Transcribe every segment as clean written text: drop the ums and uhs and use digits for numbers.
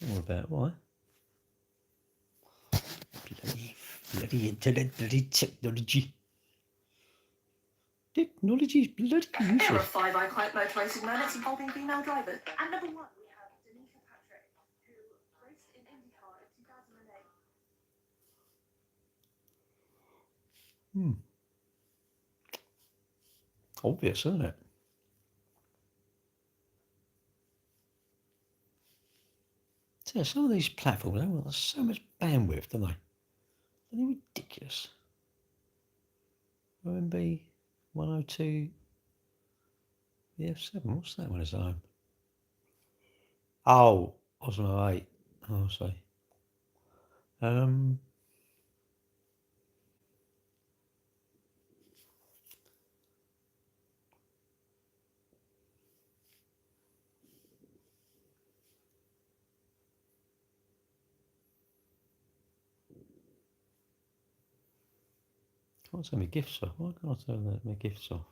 What about why? Bloody internet, bloody technology. Technology is bloody There are useless. 5 iconic motorised moments involving female drivers. And number 1, we have Danica Patrick, who raced in IndyCar in 2008. Obvious, isn't it? So some of these platforms, they want so much bandwidth, don't they? They're ridiculous. OMB 102 EF7, what's that one is home? Oh, Osmo 8. Oh, sorry. Can't turn my GIFs off. Why can't I turn my GIFs off?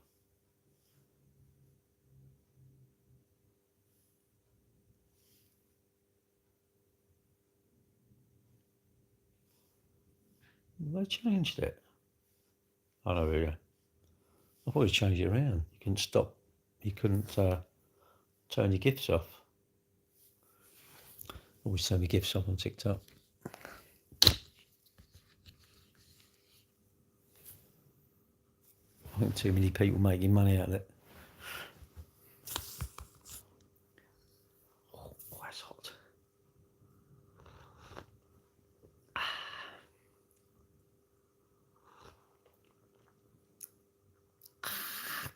They changed it. Oh no, here we go. I thought you changed it around. You couldn't stop. You couldn't turn your GIFs off. Always turn my GIFs off on TikTok. I think too many people making money out of it. Oh, that's hot.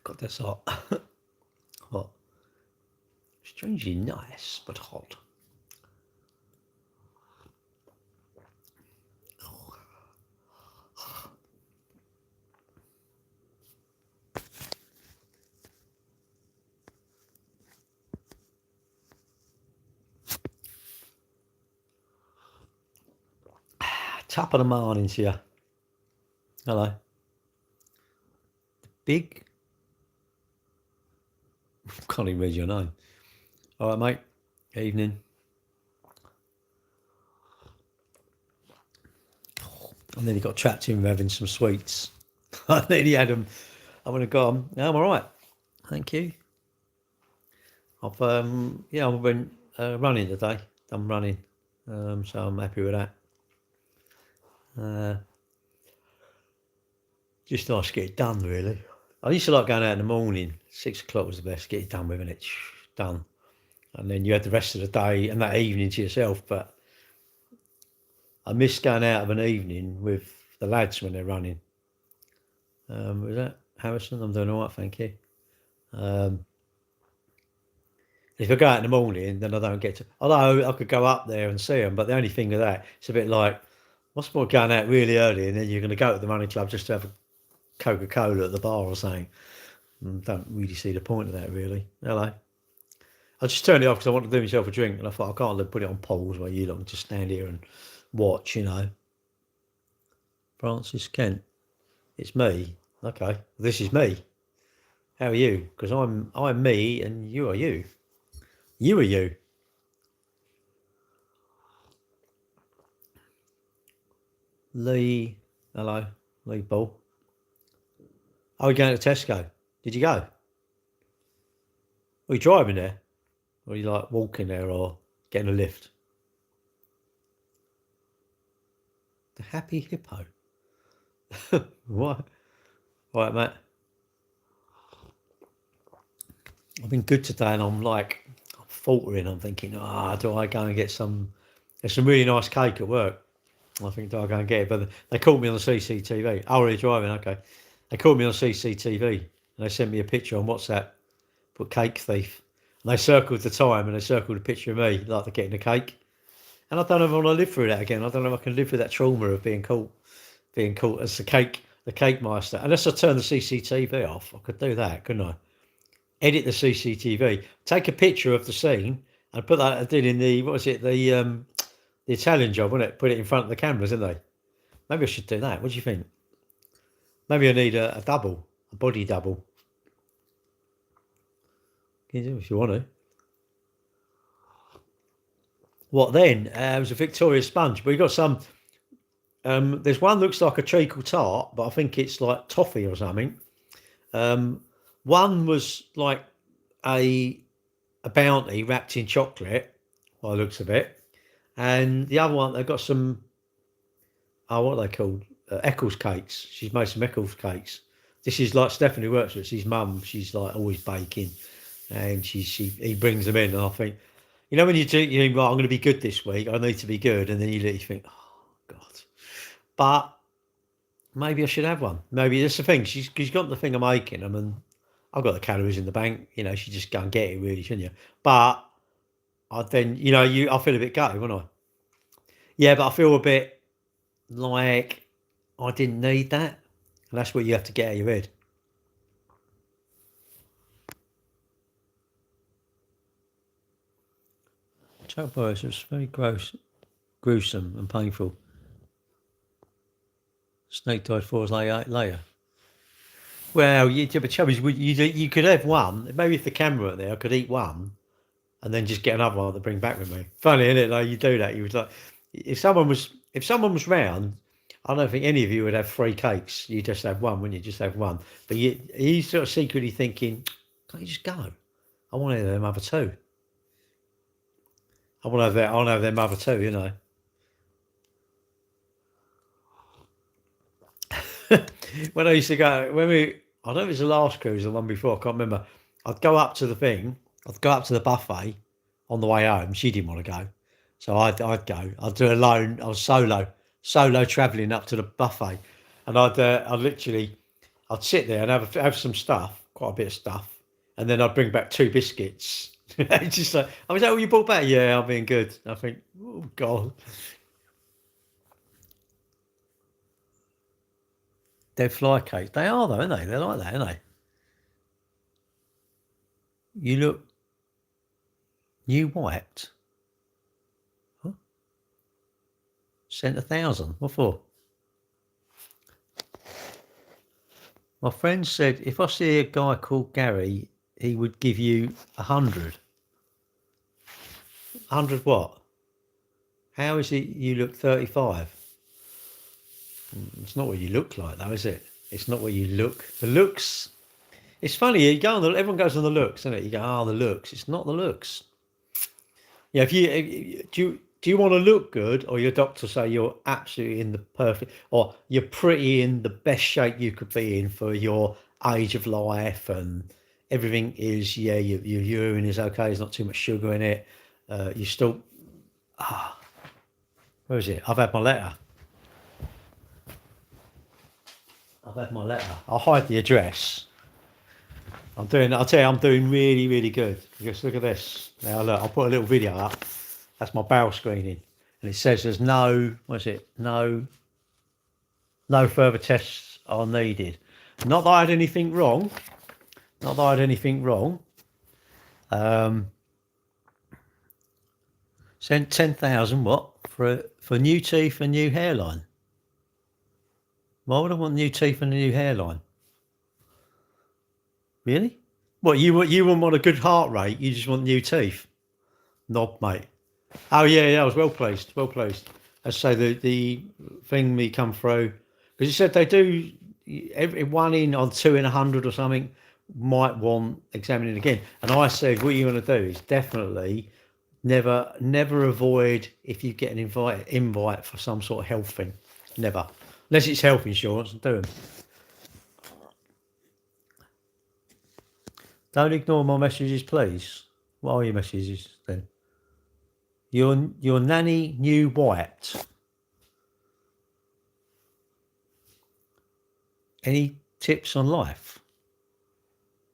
God, that's hot. Hot. Strangely nice, but hot. Top of the morning to you. Hello. Big. Can't even read your name. All right, mate. Evening. I nearly got trapped in having some sweets. I nearly had them. I would have gone. No, I'm all right. Thank you. I've been running today. I'm running, so I'm happy with that. Just nice to get it done, really. I used to like going out in the morning. 6 o'clock was the best. Get it done with, and it's done. And then you had the rest of the day and that evening to yourself. But I miss going out of an evening with the lads when they're running. Was that Harrison? I'm doing all right, thank you. If I go out in the morning, then I don't get to. Although I could go up there and see them, but the only thing with that, it's a bit like, what's more going out really early, and then you're going to go to the running club just to have a Coca-Cola at the bar or something. Don't really see the point of that, really. Hello. I just turned it off because I wanted to do myself a drink, and I thought I can't put it on pause where you lot just stand here and watch, you know. Francis Kent, it's me. Okay, this is me. How are you? Because I'm me, and you are you. You are you. Lee, hello, Lee Ball. Oh, we're going to Tesco. Did you go? Are you driving there? Or are you like walking there or getting a lift? The Happy Hippo. What? Right, mate. I've been good today and I'm faltering. I'm thinking, do I go and get some? There's some really nice cake at work. I think, do I go and get it? But they caught me on the CCTV. Oh, are you driving? Okay. They caught me on CCTV and they sent me a picture on WhatsApp. Put cake thief. And they circled the time and they circled a picture of me, like they're getting a cake. And I don't know if I want to live through that again. I don't know if I can live with that trauma of being caught as the cake master. Unless I turn the CCTV off, I could do that, couldn't I? Edit the CCTV, take a picture of the scene, and put that I did in the the Italian job, wasn't it? Put it in front of the cameras, didn't they? Maybe I should do that. What do you think? Maybe I need a double, a body double. Can you do if you want to? What then? It was a Victoria sponge, but we got some. There's one looks like a treacle tart, but I think it's like toffee or something. One was like a bounty wrapped in chocolate, by the looks of it, and the other one they've got some. Oh, what are they called? Eccles cakes. She's made some Eccles cakes. This is like Stephanie works with. His mum. She's like always baking, and he brings them in, and I think, you know, when you think, right, I'm going to be good this week. I need to be good, and then you literally think, oh God. But maybe I should have one. Maybe that's the thing. She's got the thing of making them, and I've got the calories in the bank. You know, she just go and get it, really, shouldn't you? But I then, I feel a bit gutted, wouldn't I? Yeah, but I feel a bit like I didn't need that, and that's what you have to get out of your head. Chuck Norris was very gruesome and painful. Snake died 4 hours later. Well, but Chubby's, you could have one. Maybe if the camera were there, I could eat one, and then just get another one to bring back with me. Funny, isn't it? Like you do that. You was like, if someone was round, I don't think any of you would have 3 cakes. You just have one, wouldn't you? Just have one. But you sort of secretly thinking, can't you just go? I want to have them other 2. I want to have them other 2, you know. When I used to go, I don't know if it was the last cruise or the one before, I can't remember. I'd go up to the buffet on the way home. She didn't want to go. So I'd go. I'd do it alone. I was solo travelling up to the buffet. And I'd sit there and have some stuff, quite a bit of stuff. And then I'd bring back 2 biscuits. It's just like, oh, is that what you brought back? Yeah, I'm being good. I think, oh, God. Dead fly cakes. They are, though, aren't they? They're like that, aren't they? You look new wiped. Huh? Sent 1,000. What for? My friend said if I see a guy called Gary, he would give you 100. 100 what? How is it you look 35? It's not what you look like, though, is it? It's not what you look. The looks. It's funny. You go on. Everyone goes on the looks, isn't it? You go, the looks. It's not the looks. Yeah. Do you want to look good, or your doctor say you're absolutely in the perfect, or you're pretty in the best shape you could be in for your age of life, and everything is, your urine is okay. There's not too much sugar in it. You still. Where is it? I've had my letter. I'll hide the address. I'll tell you, I'm doing really, really good. Just look at this. Now look, I'll put a little video up. That's my bowel screening. And it says there's no further tests are needed. Not that I had anything wrong. Sent 10,000 what? For new teeth and new hairline. Why would I want new teeth and a new hairline? Really? What, you wouldn't want a good heart rate, you just want new teeth? Knob, mate. Oh yeah, I was well placed. As I say, the thing me come through, because you said they do every 1 in on 2 in 100 or something might want examining again. And I said, what you want to do is definitely never avoid, if you get an invite for some sort of health thing. Never. Unless it's health insurance, do them. Don't ignore my messages, please. What are your messages then? Your nanny new wiped. Any tips on life?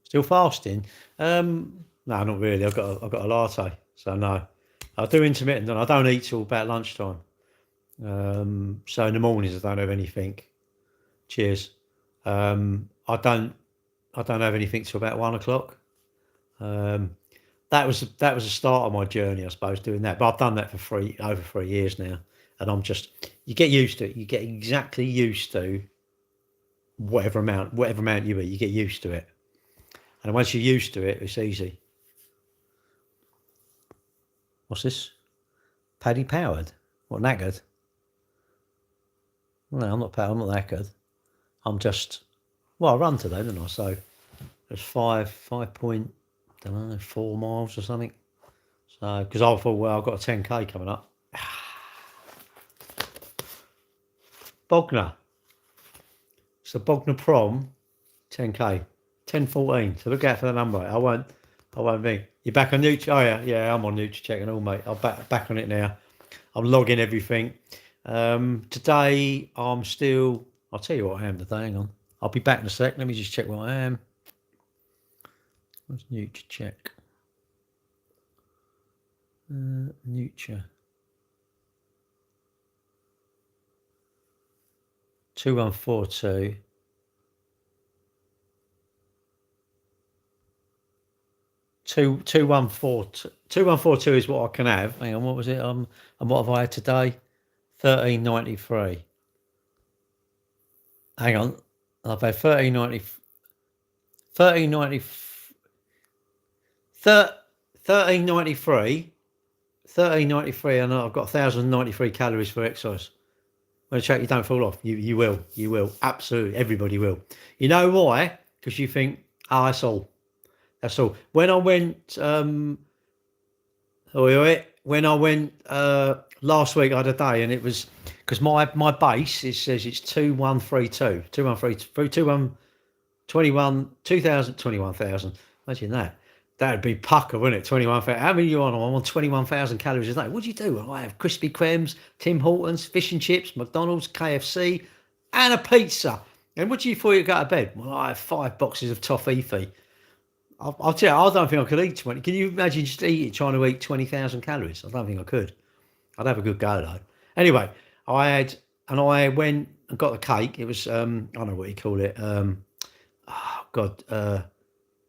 Still fasting? No, not really. I've got a latte, so no. I do intermittent, and I don't eat till about lunchtime. So in the mornings I don't have anything. Cheers. I don't have anything till about 1 o'clock. That was the start of my journey, I suppose, doing that. But I've done that for over 3 years now, and you get used to it. You get exactly used to whatever amount you eat. You get used to it, and once you're used to it, it's easy. What's this? Paddy powered. What, knackered? No, I'm not knackered. I'm just, well, I run today, didn't I? So it's 5.4 miles or something. So, because I thought, well, I've got a 10K coming up. Bognor. It's the Bognor Prom, 10K, 10:14. So look out for the number. I won't be. You're back on Nutri? Oh yeah, I'm on NutriCheck and all, mate. I'm back on it now. I'm logging everything. Today I'm still. I'll tell you what I am today. Hang on. I'll be back in a sec. Let me just check what I am. What's NutriCheck? Nutri. 2142. 2142 is what I can have. Hang on, what was it? And what have I had today? 1393. Hang on, I've had 1393, and I've got 1,093 calories for exercise. When I check, you don't fall off. You will. Absolutely, everybody will. You know why? Because you think, oh, that's all. When I went, last week, I had a day, and it was because my base, it says it's 2132, 21,000. Imagine that. That'd be pucker, wouldn't it? 21,000. How many are you on? I'm on 21,000 calories a day. What do you do? Well, I have Krispy Kremes, Tim Hortons, fish and chips, McDonald's, KFC, and a pizza. And what do you before you go to bed? Well, I have 5 boxes of toffee. I'll tell you, I don't think I could eat 20. Can you imagine just trying to eat 20,000 calories? I don't think I could. I'd have a good go though. Anyway, I went and got the cake. It was I don't know what you call it.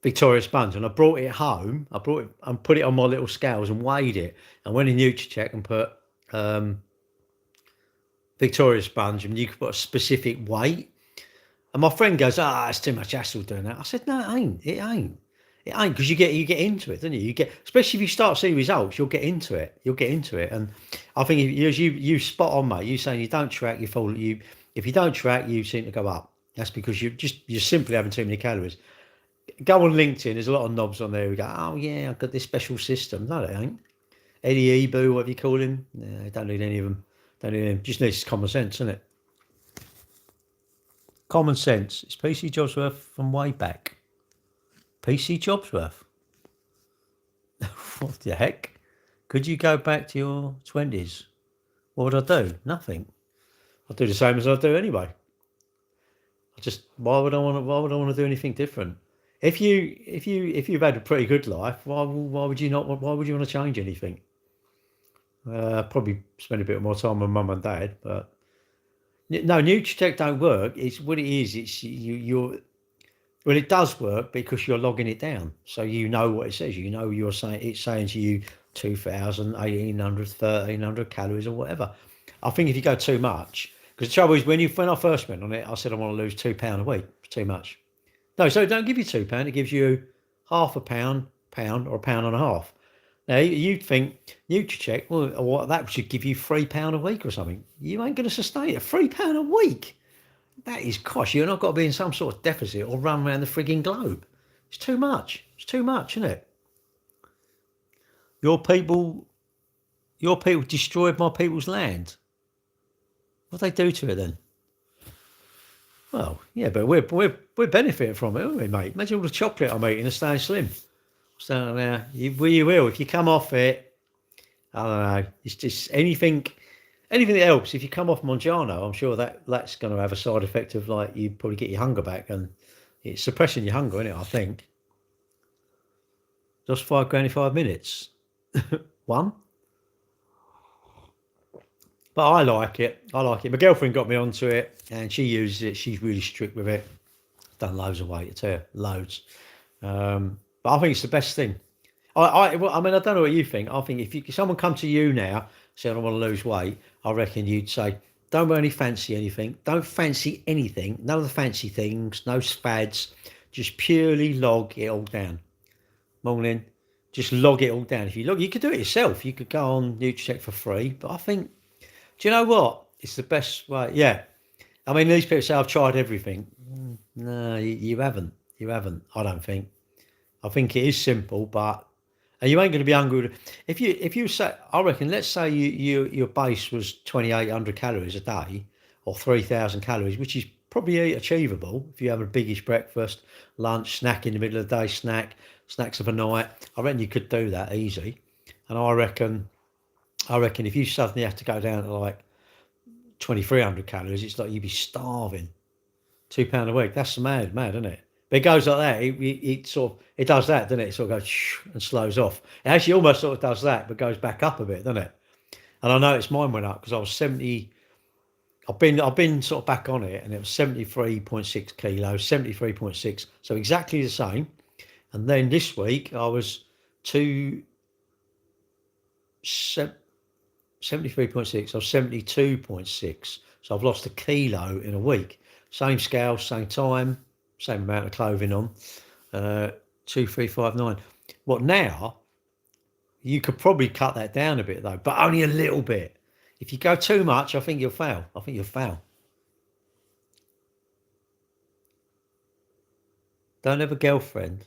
Victoria Sponge, and I brought it home. I brought it and put it on my little scales and weighed it. And went in NutriCheck and put Victoria Sponge, and you could put a specific weight. And my friend goes, it's too much hassle doing that. I said, no, it ain't. It ain't, because you get into it, don't you? You get, especially if you start seeing results, you'll get into it. And I think if you spot on, mate. You saying you don't track, you fall. If you don't track, you seem to go up. That's because you're simply having too many calories. Go on LinkedIn. There's a lot of knobs on there who go, oh yeah, I've got this special system. No, they ain't. Eddie Ebu, whatever you call him. No, don't need any of them. Just needs common sense, isn't it? Common sense. It's PC Jobsworth from way back. PC Jobsworth. What the heck? Could you go back to your 20s? What would I do? Nothing. I'd do the same as I do anyway. Why would I want to do anything different? If you've had a pretty good life, why would you want to change anything? Probably spend a bit more time with mum and dad, but no, NutriCheck don't work. It's what it is. It's well, it does work because you're logging it down, so you know what it says. You know it's saying to you 2,000, 1,800, 1,300 calories or whatever. I think if you go too much, because the trouble is when I first went on it, I said I want to lose £2 a week. It's too much. No, so it don't give you £2. It gives you half a pound, or £1.50. Now you'd think NutriCheck, well, that should give you £3 a week or something. You ain't going to sustain it. £3 a week. That is gosh, you're not got to be in some sort of deficit or run around the frigging globe. It's too much. It's too much, isn't it? Your people destroyed my people's land. What do they do to it then? Well, yeah, but we're benefiting from it, aren't we, mate? Imagine all the chocolate I'm eating and staying slim. So now you will if you come off it. I don't know. It's just anything that helps. If you come off Monjaro, I'm sure that's going to have a side effect of like you probably get your hunger back, and it's suppressing your hunger, isn't it? I think. Just 5 grand in 5 minutes. One. But I like it. My girlfriend got me onto it, and she uses it. She's really strict with it. Done loads of weight, I tell you, loads. But I think it's the best thing. I mean, I don't know what you think. I think if someone come to you now, saying I want to lose weight, I reckon you'd say, don't really fancy anything. Don't fancy anything. None of the fancy things. No fads. Just purely log it all down. Morning. just log it all down. If you could do it yourself. You could go on Nutracheck for free. But I think, do you know what? It's the best way. Yeah. I mean, these people say I've tried everything. No, you haven't. You haven't. I don't think. I think it is simple, but and you ain't going to be hungry. If you say, I reckon, let's say your base was 2,800 calories a day or 3,000 calories, which is probably achievable if you have a biggish breakfast, lunch, snack in the middle of the day, snacks of a night. I reckon you could do that easy. And I reckon if you suddenly have to go down to like 2,300 calories, it's like you'd be starving. £2 a week. That's mad, isn't it? But it goes like that. It does that, doesn't it? It sort of goes and slows off. It actually almost sort of does that, but goes back up a bit, doesn't it? And I noticed mine went up because I was 70. I've been sort of back on it, and it was 73.6 kilos, 73.6. So exactly the same. And then this week I was 73.6. I was 72.6. So I've lost a kilo in a week. Same scale, same time, same amount of clothing on. 2,359. What now? You could probably cut that down a bit though, but only a little bit. If you go too much, I think you'll fail. Don't have a girlfriend.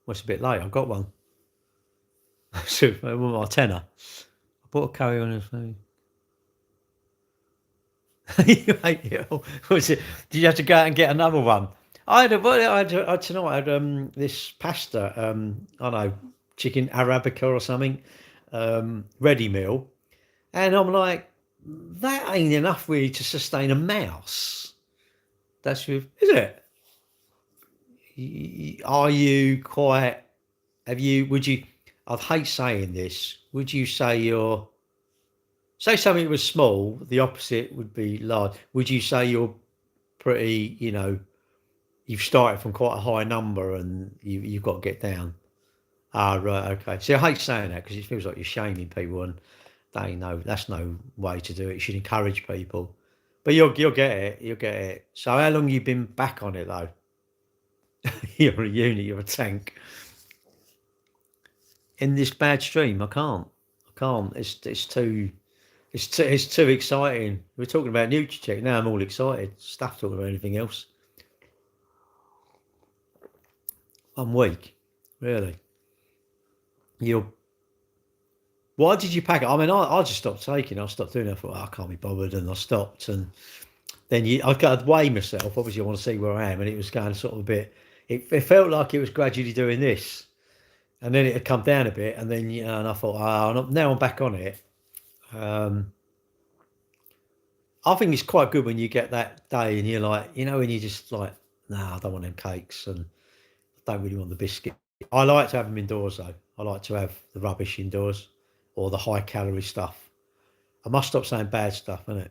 Well, it's a bit late. I've got one. Super. My tenner. I bought a curry on his phone. Was it? Did you have to go out and get another one? I had tonight. I had this pasta. I don't know, chicken arabica or something, ready meal, and I'm like, that ain't enough really to sustain a mouse. Is it? Are you quite? Would you? I'd hate saying this. Would you say say something was small? The opposite would be large. Would you say you're pretty? You've started from quite a high number and you've got to get down. Ah, right, okay. See, I hate saying that because it feels like you're shaming people, and that's no way to do it. You should encourage people, but you'll get it. You'll get it. So, how long you been back on it though? You're a unit. You're a tank. In this bad stream, I can't. It's too exciting. We're talking about Nutracheck now. I'm all excited. Stuff talking about anything else. I'm weak, really. Why did you pack it? I mean, I just stopped taking. I stopped doing it. I thought, I can't be bothered, and I stopped. And then I got to weigh myself. Obviously, I want to see where I am, and it was going sort of a bit. It felt like it was gradually doing this, and then it had come down a bit, and then and I thought, now I'm back on it. I think it's quite good when you get that day, and you're like, when you just like, I don't want them cakes, and I don't really want the biscuit. I like to have them indoors though. I like to have the rubbish indoors or the high calorie stuff. I must stop saying bad stuff, innit?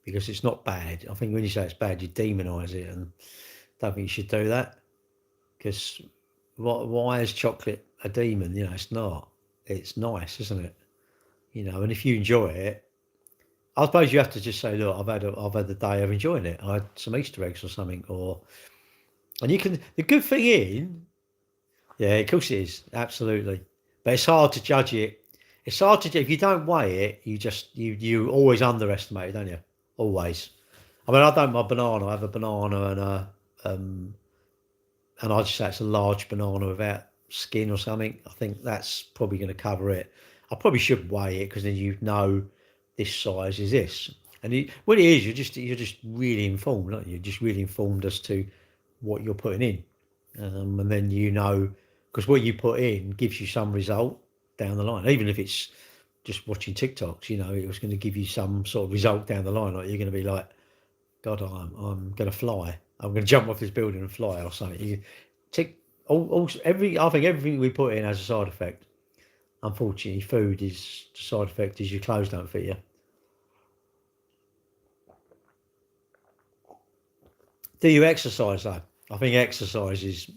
Because it's not bad. I think when you say it's bad, you demonise it, and I don't think you should do that. Because why is chocolate a demon? It's not. It's nice, isn't it? And if you enjoy it, I suppose you have to just say, look, I've had the day of enjoying it. I had some Easter eggs or something, and you can. The good thing is, yeah, of course it is, absolutely. But it's hard to judge it. It's hard to judge if you don't weigh it. You always underestimate it, don't you? Always. I mean, I don't my banana. I have a banana and I just say it's a large banana without skin or something. I think that's probably going to cover it. I probably should weigh it because then this size is this. And what it is, you're just really informed, aren't you? You're just really informed as to what you're putting in, and then because what you put in gives you some result down the line, even if it's just watching TikToks. It was going to give you some sort of result down the line. Like you're going to be like, God, I'm going to fly. I'm going to jump off this building and fly or something. I think everything we put in has a side effect. Unfortunately, food the side effect is your clothes don't fit you. Do you exercise though? I think exercise is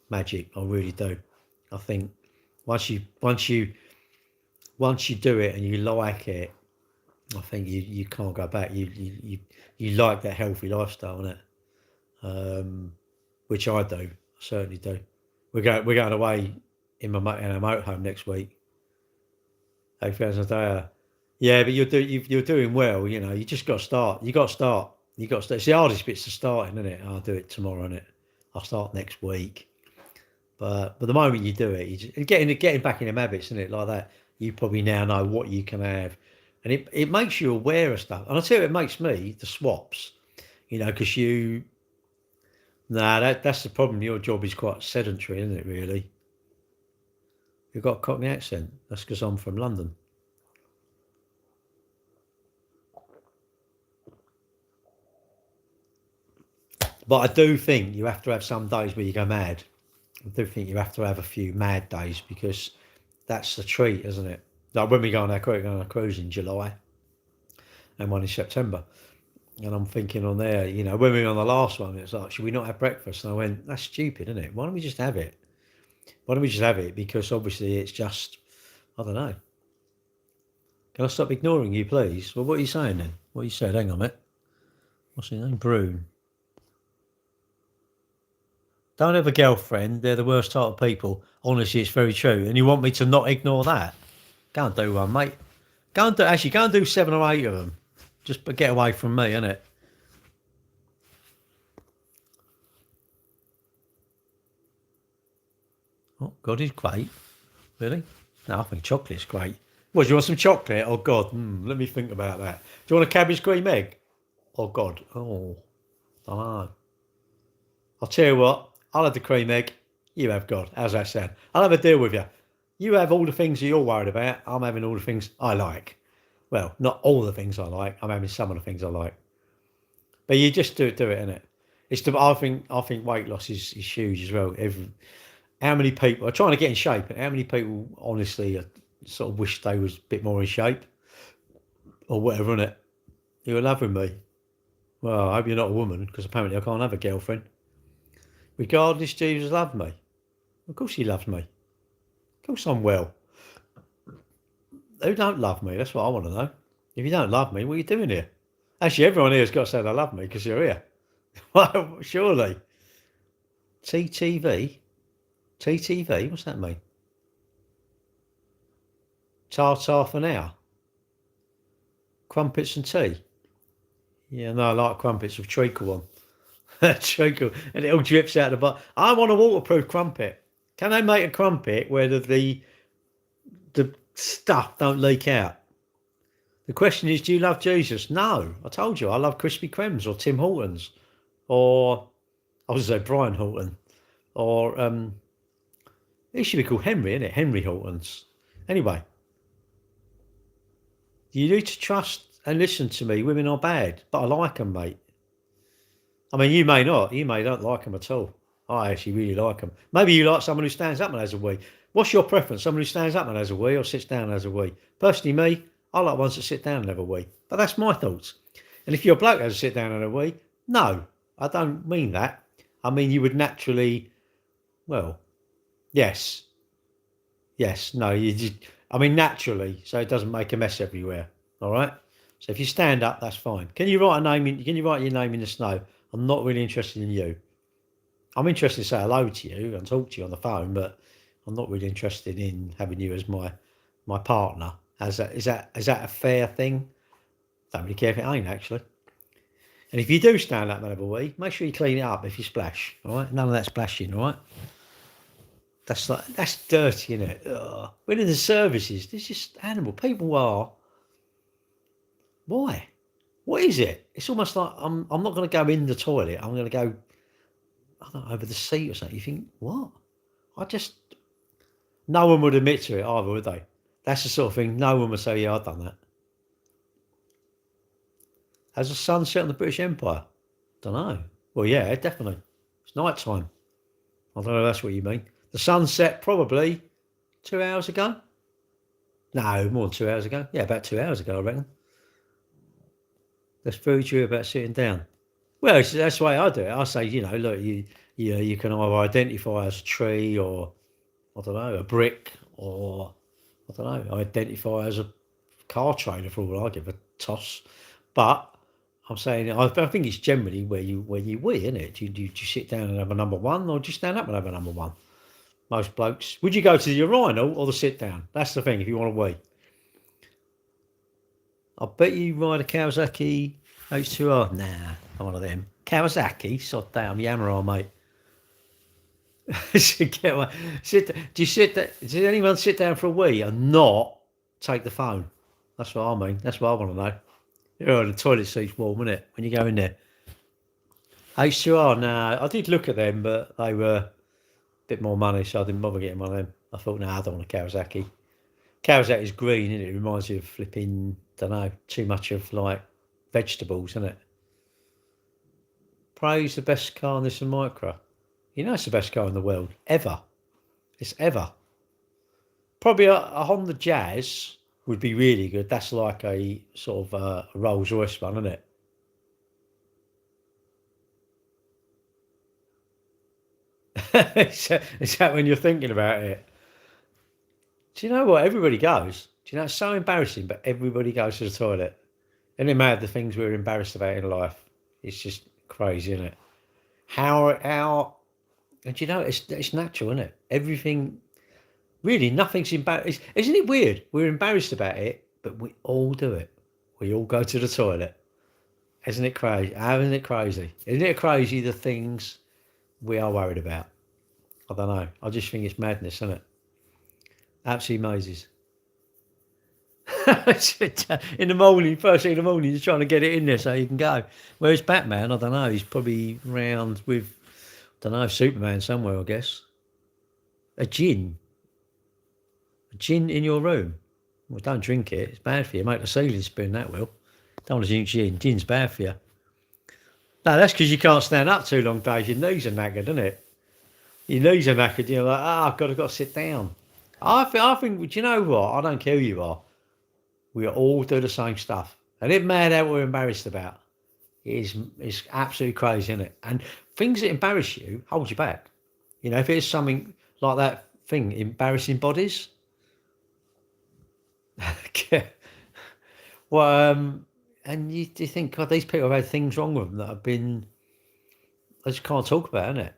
magic. I really do. I think once you do it and you like it, I think you can't go back. You like that healthy lifestyle, innit? Which I do. I certainly do. We're going away in a motorhome next week. 8,000 a day. Yeah, but you're doing well. You know, you just got to start. You got to start. It's the hardest bit's the starting, isn't it? I'll do it tomorrow, innit? I'll start next week. But the moment you do it, you just getting back in the habits, isn't it? Like that, you probably now know what you can have, and it makes you aware of stuff. And I tell you, it makes me the swaps. You know, because that's the problem. Your job is quite sedentary, isn't it? Really, you've got a Cockney accent. That's because I'm from London. But I do think you have to have some days where you go mad. I do think you have to have a few mad days because that's the treat, isn't it? Like when we go on our cruise in July and one in September. And I'm thinking on there, you know, when we were on the last one, it's like, should we not have breakfast? And I went, that's stupid, isn't it? Why don't we just have it? Why don't we just have it? Because obviously it's just, I don't know. Can I stop ignoring you, please? Well, what are you saying then? What you said? Hang on, mate. What's his name? Brune. Don't have a girlfriend. They're the worst type of people. Honestly, it's very true. And you want me to not ignore that? Go and do one, mate. Go and do 7 or 8 of them. Just get away from me, innit? Oh, God, he's great. Really? No, I think chocolate's great. What, do you want some chocolate? Oh, God, let me think about that. Do you want a cabbage cream egg? Oh, God. Oh, I don't know. I'll tell you what. I'll have the cream egg. You have God. How's that sound? I'll have a deal with you. You have all the things that you're worried about. I'm having all the things I like. Well, not all the things I like. I'm having some of the things I like. But you just do it, innit? I think weight loss is huge as well. How many people are trying to get in shape, and how many people honestly sort of wish they was a bit more in shape or whatever, innit? You're in love with me. Well, I hope you're not a woman, because apparently I can't have a girlfriend. Regardless, Jesus loved me. Of course he loved me. Of course I'm well. Who don't love me? That's what I want to know. If you don't love me, what are you doing here? Actually, everyone here has got to say they love me because you're here. Well, surely. TTV? TTV? What's that mean? Tartar for now? Crumpets and tea? Yeah, no, I like crumpets with treacle on. Treacle. And it all drips out the bottom. I want a waterproof crumpet. Can they make a crumpet where the stuff don't leak out? The question is, do you love Jesus? No. I told you, I love Krispy Kremes or Tim Hortons. Or, I was going to say Brian Horton. Or, it should be called Henry, isn't it? Henry Hortons. Anyway. You need to trust and listen to me. Women are bad, but I like them, mate. I mean, you may not. You may not like them at all. I actually really like them. Maybe you like someone who stands up and has a wee. What's your preference? Someone who stands up and has a wee or sits down and has a wee? Personally, me, I like ones that sit down and have a wee. But that's my thoughts. And if you're a bloke that has to sit down and have a wee, no, I don't mean that. I mean, you would naturally, well, yes. Yes, no, I mean, naturally, so it doesn't make a mess everywhere. All right. So if you stand up, that's fine. Can you write your name in the snow? I'm not really interested in you. I'm interested to say hello to you and talk to you on the phone, but I'm not really interested in having you as my partner. Is that a fair thing? Don't really care if it ain't, actually. And if you do stand up and have a wee, make sure you clean it up if you splash. All right, none of that splashing. All right. That's dirty, isn't it? Ugh. We're in the services. This is animal. People are. Why? What is it? It's almost like I'm not going to go in the toilet. I'm going to go, I don't know, over the seat or something. You think, what? No one would admit to it either, would they? That's the sort of thing. No one would say, yeah, I've done that. Has the sun set on the British Empire? Don't know. Well, yeah, definitely. It's night time. I don't know if that's what you mean. The sun set probably 2 hours ago. No, more than 2 hours ago. Yeah, about 2 hours ago, I reckon. That's very true about sitting down. Well, that's the way I do it. I say, look, you can either identify as a tree or, I don't know, a brick, or, I don't know, identify as a car trailer for all I give a toss. But I'm saying, I think it's generally where you wee, isn't it? Do you sit down and have a number one, or do you stand up and have a number one? Most blokes. Would you go to the urinal or the sit down? That's the thing. If you want to wee, I bet you ride a Kawasaki H2R. Nah, I'm one of them. Kawasaki, sod down, Yamaha, mate. Get one. Does anyone sit down for a wee and not take the phone? That's what I mean. That's what I want to know. Oh, the toilet seat's warm, isn't it, when you go in there? H2R, nah, I did look at them, but they were a bit more money, so I didn't bother getting one of them. I thought, nah, I don't want a Kawasaki. Kawasaki's green, isn't it? It reminds you of flipping, don't know, too much of like vegetables, isn't it? Praise the best car in this Micra. You know it's the best car in the world, ever. It's ever. Probably a Honda Jazz would be really good. That's like a sort of a Rolls Royce one, isn't it? Is that when you're thinking about it? Do you know what? Everybody goes. Do you know it's so embarrassing, but everybody goes to the toilet. And it matter the things we're embarrassed about in life. It's just crazy, isn't it? How and you know it's natural, isn't it? Everything really nothing's embarrassing. Isn't it weird? We're embarrassed about it, but we all do it. We all go to the toilet. Isn't it crazy? Isn't it crazy? Isn't it crazy the things we are worried about? I don't know. I just think it's madness, isn't it? Absolutely mazes. In the morning, first thing in the morning, you're trying to get it in there so you can go. Where's Batman? I don't know. He's probably round with, I don't know, Superman somewhere, I guess. A gin in your room. Well, don't drink it. It's bad for you. Make the ceiling spin, that will. Don't want to drink gin. Gin's bad for you. No, that's because you can't stand up too long, Dave. Your knees are knackered, isn't it? Your knees are knackered. You're like, I've got to sit down. I think, do you know what? I don't care who you are. We all do the same stuff. And it matter what we're embarrassed about. It's absolutely crazy, isn't it? And things that embarrass you hold you back. You know, if it's something like that thing, embarrassing bodies. Well, and you think, God, these people have had things wrong with them that have been, I just can't talk about, isn't it?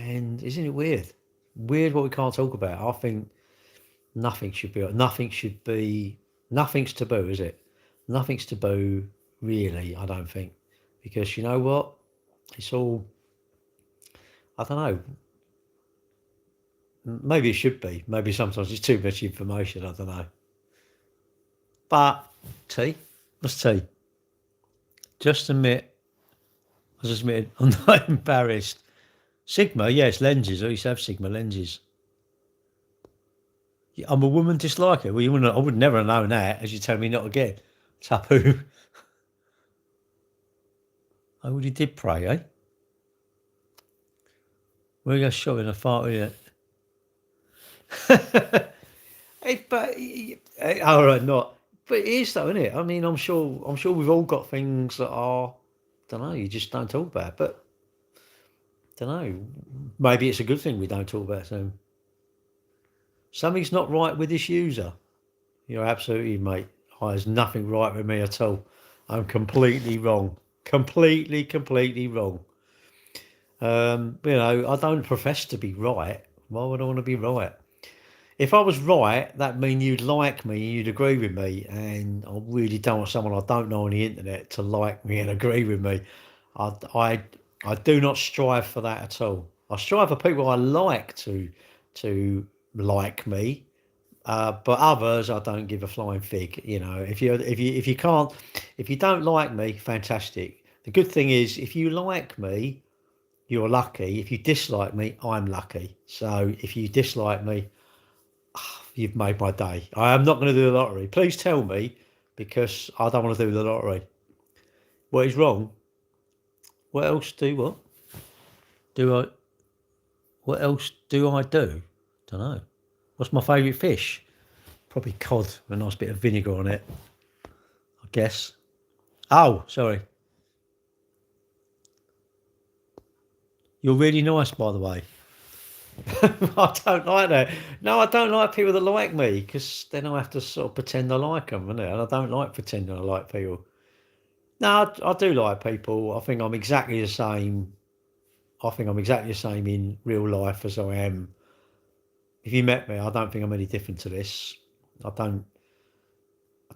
And isn't it weird? Weird what we can't talk about. I think nothing should be, nothing's taboo, is it? Nothing's taboo, really, I don't think. Because you know what? It's all, I don't know. Maybe it should be. Maybe sometimes it's too much information, I don't know. But, tea? What's tea? Just admit, I'm not embarrassed. Sigma, yes, lenses. I used to have Sigma lenses. I'm a woman disliker. Well, I would never have known that, as you tell me not again. Taboo. I already did pray, eh? We're going shopping a fart with it. All right, not. But it is though, isn't it? I mean, I'm sure we've all got things that are, don't know, you just don't talk about. But don't know. Maybe it's a good thing we don't talk about them. Something's not right with this user. You're absolutely, mate. There's nothing right with me at all. I'm completely wrong. Completely wrong. You know, I don't profess to be right. Why would I want to be right? If I was right, that mean you'd like me, you'd agree with me, and I really don't want someone I don't know on the internet to like me and agree with me. I do not strive for that at all. I strive for people I like to like me, but others I don't give a flying fig. You know, if you don't like me, fantastic. The good thing is, if you like me, you're lucky. If you dislike me, I'm lucky. So if you dislike me, you've made my day. I am not going to do the lottery. Please tell me, because I don't want to do the lottery. What is wrong? What else do what else do I do? Don't know. What's my favourite fish? Probably cod with a nice bit of vinegar on it, I guess. Oh, sorry. You're really nice, by the way. I don't like that. No, I don't like people that like me, because then I have to sort of pretend I like them, and I don't like pretending I like people. No, I do like people. I think I'm exactly the same. I think I'm exactly the same in real life as I am if you met me, I don't think I'm any different to this. I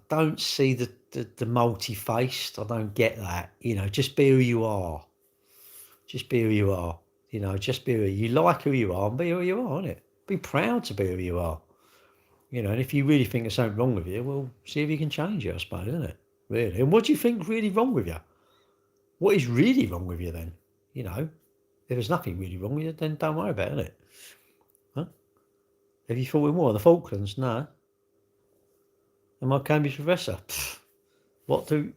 don't see the multi-faced. I don't get that. You know, just be who you are. Just be who you are. You know, just be who you like who you are and be who you are, innit? Be proud to be who you are. You know, and if you really think there's something wrong with you, well, see if you can change it, I suppose, isn't it? Really. And what do you think really wrong with you? What is really wrong with you then? You know, if there's nothing really wrong with you, then don't worry about it, innit? Huh? Have you thought of more? The Falklands? No. Am I Cambridge professor? Pfft. What do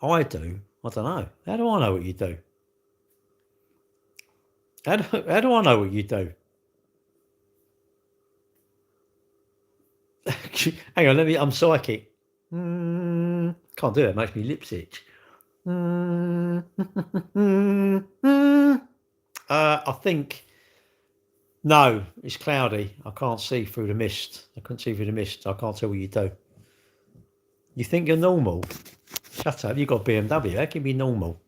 I do? I don't know. How do I know what you do? How do I know what you do? Hang on, I'm psychic. Can't do it. It makes me lips itch. I think no, it's cloudy. I can't see through the mist. I couldn't see through the mist. I can't tell what you do. You think you're normal? Shut up. You've got BMW. How can you be normal?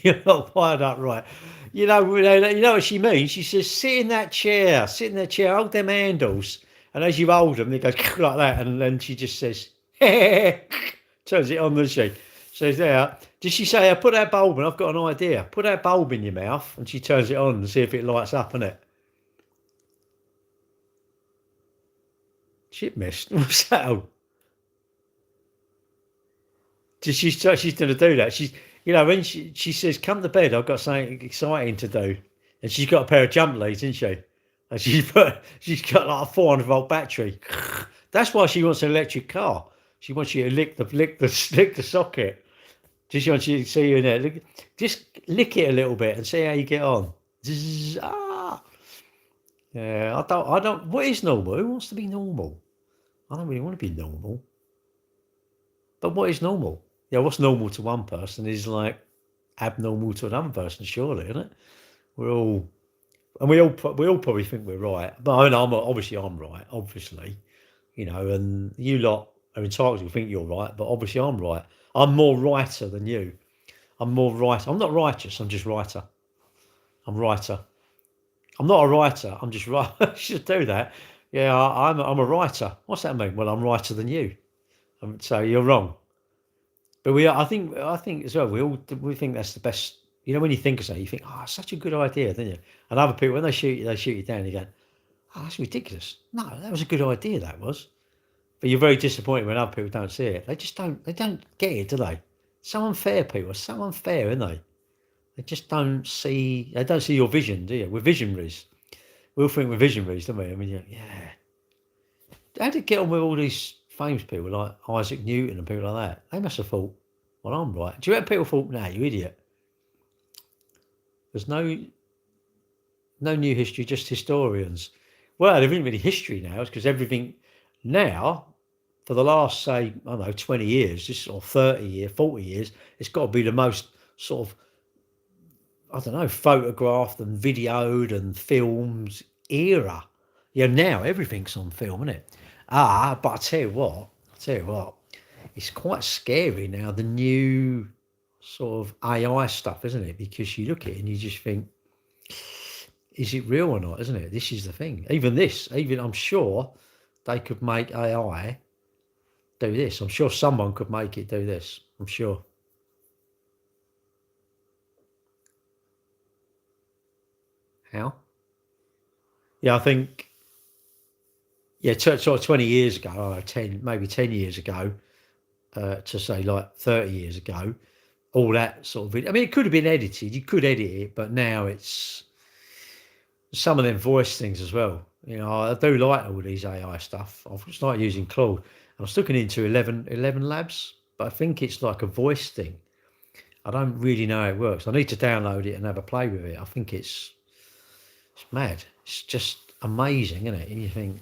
You're not wired up right. You know what she means? She says, sit in that chair, hold them handles. And as you hold them, it goes like that. And then she just says, turns it on, doesn't she? Says there, did she say, put that bulb in? I've got an idea. Put that bulb in your mouth. And she turns it on and see if it lights up, innit? Shit mist. What's that? She's going to do that. She's, you know, when she says, come to bed, I've got something exciting to do. And she's got a pair of jump leads, isn't she? And she's got like a 400-volt battery. That's why she wants an electric car. She wants you to lick the socket. Just wants you to see you in there. Just lick it a little bit and see how you get on. Yeah, I don't. What is normal? Who wants to be normal? I don't really want to be normal. But what is normal? Yeah, what's normal to one person is like abnormal to another person, surely, isn't it? We all probably think we're right. But I know I'm right, obviously, you know, and you lot are entitled to think you're right, but obviously I'm right. I'm more righter than you. I'm more right. I'm not righteous. I'm just writer. I'm writer. I'm not a writer. I'm just right. I should do that. Yeah, I'm a writer. What's that mean? Well, I'm righter than you. So you're wrong. But I think as well. We think that's the best. You know, when you think of something, you think, oh, such a good idea, don't you? And other people, when they shoot you down. You go, oh, that's ridiculous. No, that was a good idea. That was. But you're very disappointed when other people don't see it. They just don't. They don't get it, do they? So unfair, people. So unfair, aren't they? They just don't see. They don't see your vision, do you? We're visionaries. We all think we're visionaries, don't we? I mean, yeah. How did it get on with all these famous people like Isaac Newton and people like that? They must have thought, well, I'm right. Do you reckon people thought, nah, you idiot? There's no new history, just historians. Well, there isn't really history now, because everything now, for the last, say, I don't know, 20 years, or 30 years, 40 years, it's got to be the most sort of, I don't know, photographed and videoed and filmed era. Yeah, now everything's on film, isn't it? But I tell you what, it's quite scary now, the new sort of AI stuff, isn't it? Because you look at it and you just think, is it real or not, isn't it? This is the thing. Even I'm sure they could make AI do this. I'm sure someone could make it do this. I'm sure. How? Yeah, I think, yeah, sort of 20 years ago, or 10 years ago, to say like 30 years ago, all that sort of video. I mean, it could have been edited. You could edit it, but now it's some of them voice things as well. You know, I do like all these AI stuff. I've started using Claude. I was looking into 11 Labs, but I think it's like a voice thing. I don't really know how it works. I need to download it and have a play with it. I think it's mad. It's just amazing, isn't it? And you think,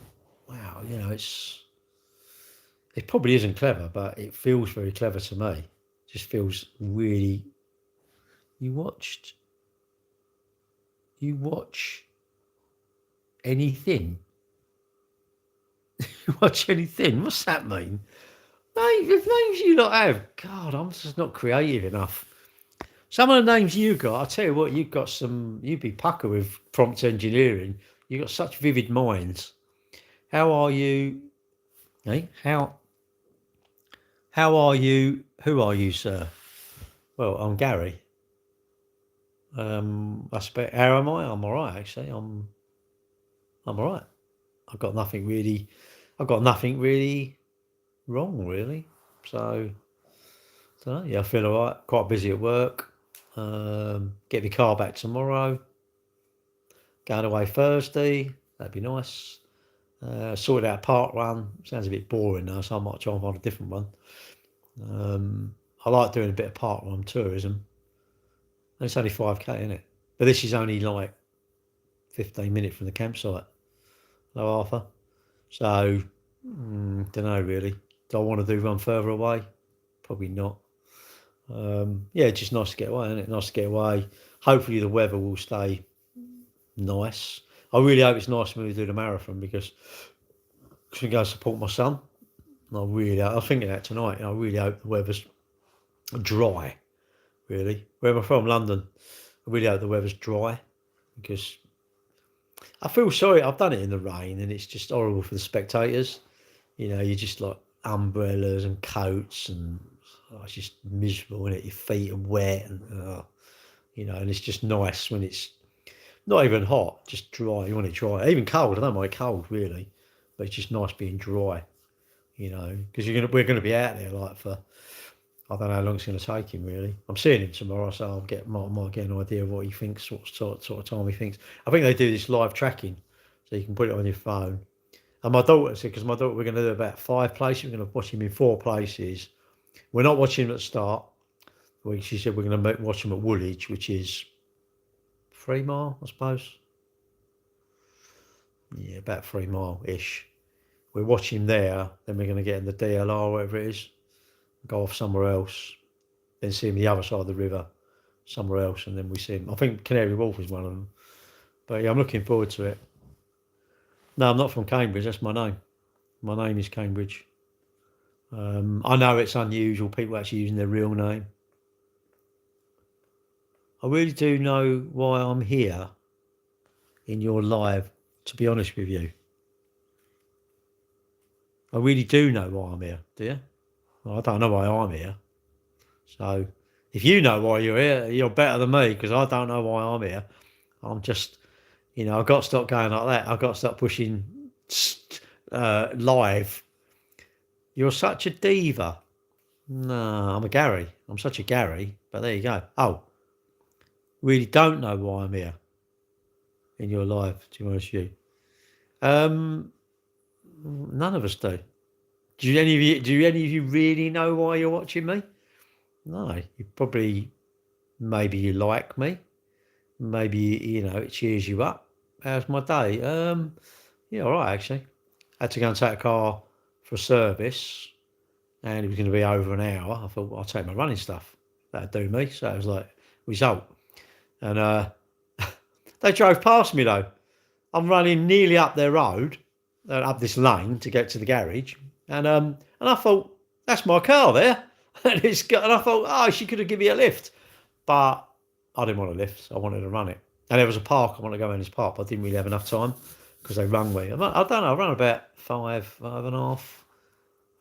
wow, you know, it probably isn't clever, but it feels very clever to me. It just feels really. You watch anything? You watch anything? What's that mean? If names you not have, God, I'm just not creative enough. Some of the names you got, I tell you what, you've got some. You'd be pucker with prompt engineering. You've got such vivid minds. How are you? Eh? How are you? Who are you, sir? Well, I'm Gary. I expect. How am I? I'm all right, actually. I'm all right. I've got nothing really. I've got nothing really wrong, really. So, yeah, I feel all right. Quite busy at work. Get my car back tomorrow. Going away Thursday. That'd be nice. Sorted out park run. Sounds a bit boring now, so I might try and find a different one. I like doing a bit of park run tourism. And it's only 5k, isn't it? But this is only like 15 minutes from the campsite. Hello, Arthur. So, don't know really. Do I want to do one further away? Probably not. Yeah, just nice to get away, isn't it? Nice to get away. Hopefully the weather will stay nice. I really hope it's nice when we do the marathon because I can go support my son. I was thinking that tonight. I really hope the weather's dry. Really, where am I from? London. I really hope the weather's dry because I feel sorry. I've done it in the rain and it's just horrible for the spectators. You know, you're just like umbrellas and coats and it's just miserable, and your feet are wet and and it's just nice when it's not even hot, just dry. You want it dry, even cold. I don't mind cold really, but it's just nice being dry. Because we're gonna be out there like for I don't know how long it's going to take him really. I'm seeing him tomorrow, so might get an idea of what he thinks, what sort of time he thinks. I think they do this live tracking, so you can put it on your phone. And my daughter said, because my daughter, we're going to do about 5 places. We're going to watch him in 4 places. We're not watching him at the start. She said we're going to watch him at Woolwich, which is 3 mile, I suppose. Yeah, about 3 mile-ish. We'll watch him there, then we're going to get in the DLR, whatever it is, go off somewhere else, then see him the other side of the river, somewhere else, and then we see him. I think Canary Wharf is one of them. But yeah, I'm looking forward to it. No, I'm not from Cambridge. That's my name. My name is Cambridge. I know it's unusual, people actually using their real name. I really do know why I'm here in your live, to be honest with you. I really do know why I'm here, do you? Well, I don't know why I'm here. So if you know why you're here, you're better than me, because I don't know why I'm here. I'm just, I've got to stop going like that. I've got to stop pushing live. You're such a diva. No, I'm a Gary. I'm such a Gary, but there you go. Oh, really don't know why I'm here in your life, to be honest with you. None of us do. Do any of you really know why you're watching me? No, you probably, maybe you like me. Maybe, it cheers you up. How's my day? Yeah, all right, actually. I had to go and take a car for a service, and it was going to be over an hour. I thought, well, I'll take my running stuff. That'd do me. So it was like, result. And they drove past me, though. I'm running nearly up their road, up this lane to get to the garage. And I thought, that's my car there. And I thought, oh, she could have given me a lift. But I didn't want a lift. So I wanted to run it. And there was a park. I wanted to go in this park, but I didn't really have enough time because they rung me. I don't know. I ran about 5.5,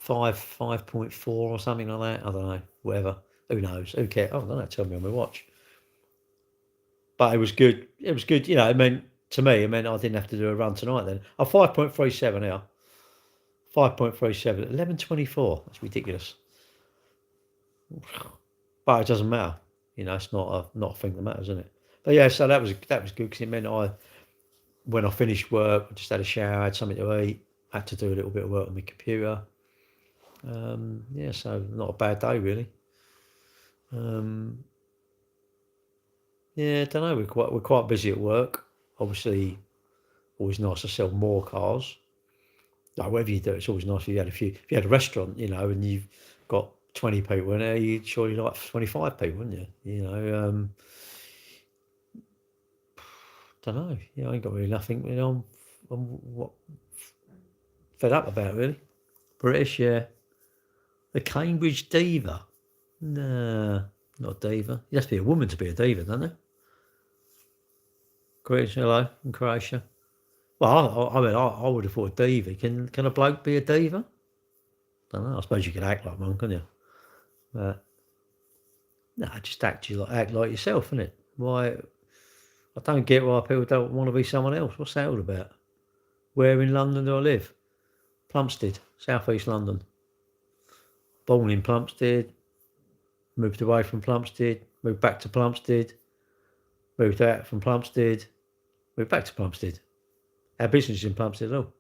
5.4 or something like that. I don't know. Whatever. Who knows? Who cares? Oh, I don't know. Tell me on my watch. But it was good. It was good. It meant to me, I didn't have to do a run tonight then. 5.37 now. 5.37. 11.24. That's ridiculous. But it doesn't matter. It's not a thing that matters, isn't it? But yeah, so that was good because it meant when I finished work, I just had a shower, had something to eat, had to do a little bit of work on my computer. Yeah, so not a bad day really. Yeah, I don't know. We're quite busy at work. Obviously, always nice to sell more cars. Like whatever you do, it's always nice if you had if you had a restaurant, and you've got 20 people in there, you'd surely like 25 people, wouldn't you? Don't know. I ain't got really nothing. I'm what fed up about really. British, yeah. The Cambridge diva. Nah. Not a diva. You have to be a woman to be a diva, doesn't it? Greetings, hello from Croatia. Well, I mean, I would have thought diva. Can a bloke be a diva? I don't know. I suppose you could act like one, couldn't you? But no, just act like yourself, innit? Why? I don't get why people don't want to be someone else. What's that all about? Where in London do I live? Plumstead, South East London. Born in Plumstead, moved away from Plumstead, moved back to Plumstead, moved out from Plumstead, moved back to Plumstead. Our business is in Plumstead at all.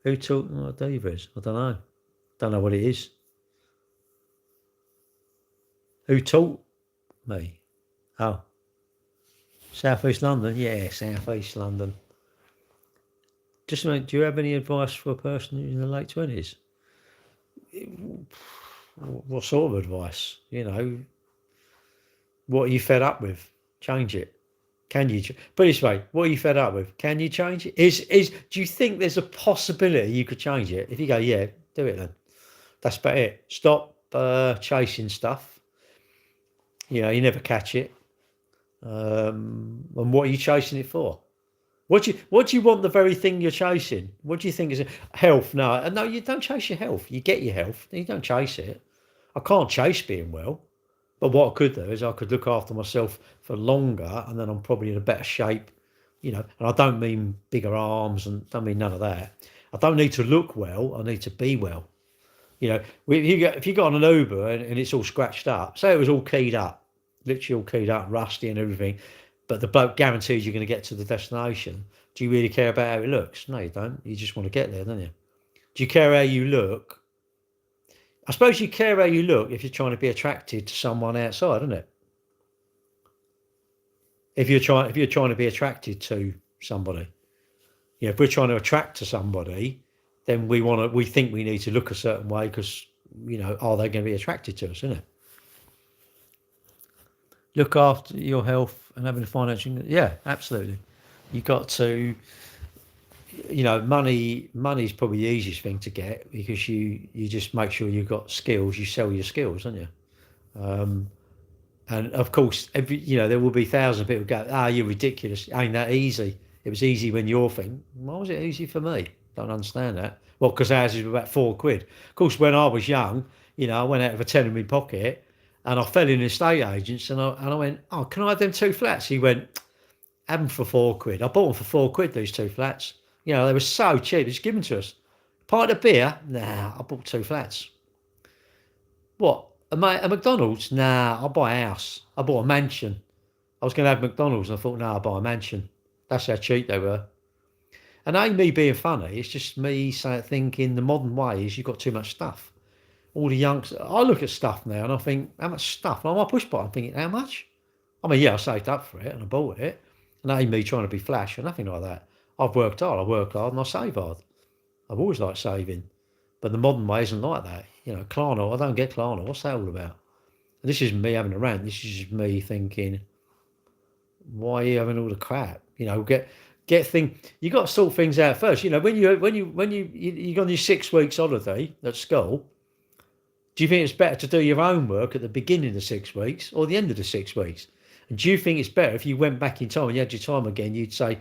Who taught me what diva is? I don't know. Don't know what it is. Who taught me? Oh. South East London? Yeah, South East London. Just a minute, do you have any advice for a person in the late 20s? What sort of advice? You know, what are you fed up with? Change it. Can you? Put it this way, what are you fed up with? Can you change it? Do you think there's a possibility you could change it? If you go, yeah, do it then. That's about it. Stop chasing stuff. You know, you never catch it. And what are you chasing it for? What do you want the very thing you're chasing? What do you think is health? No, you don't chase your health. You get your health. You don't chase it. I can't chase being well. But what I could do is I could look after myself for longer, and then I'm probably in a better shape, you know. And I don't mean bigger arms, and don't mean none of that. I don't need to look well. I need to be well. You know, if you got on an Uber and it's all scratched up, say it was all keyed up, literally all keyed up, rusty and everything, but the bloke guarantees you're going to get to the destination. Do you really care about how it looks? No, you don't. You just want to get there, don't you? Do you care how you look? I suppose you care how you look if you're trying to be attracted to someone outside, isn't it? If you're trying to be attracted to somebody, you know, if we're trying to attract to somebody, then we think we need to look a certain way because, you know, are they going to be attracted to us, isn't it? Look after your health and having a financial, yeah, absolutely. You got to, you know, money's probably the easiest thing to get because you just make sure you've got skills. You sell your skills, don't you? And of course, there will be thousands of people go, you're ridiculous. Ain't that easy? It was easy when you're thinking. Why was it easy for me? Don't understand that. Well, because ours is about £4. Of course, when I was young, you know, I went out of a tenner in my pocket and I fell in estate agents and I went, oh, can I have them 2 flats? He went, have them for £4. I bought them for £4, these 2 flats. You know, they were so cheap. It's given to us. Pint of beer? Nah, I bought 2 flats. What? A McDonald's? Nah, I'll buy a house. I bought a mansion. I was going to have McDonald's and I thought, no, I'll buy a mansion. That's how cheap they were. And ain't me being funny. It's just me thinking the modern way is you've got too much stuff. All the youngsters, I look at stuff now and I think, how much stuff? And I'm a push button thinking, how much? I mean, yeah, I saved up for it and I bought it. And that ain't me trying to be flash or nothing like that. I've worked hard. I work hard and I save hard. I've always liked saving. But the modern way isn't like that. You know, Klarna, I don't get Klarna. What's that all about? And this isn't me having a rant. This is just me thinking, why are you having all the crap? You know, get things. You got to sort things out first. You know, when you go on your 6 weeks holiday at school, do you think it's better to do your own work at the beginning of the 6 weeks or the end of the 6 weeks? And do you think it's better if you went back in time and you had your time again, you'd say,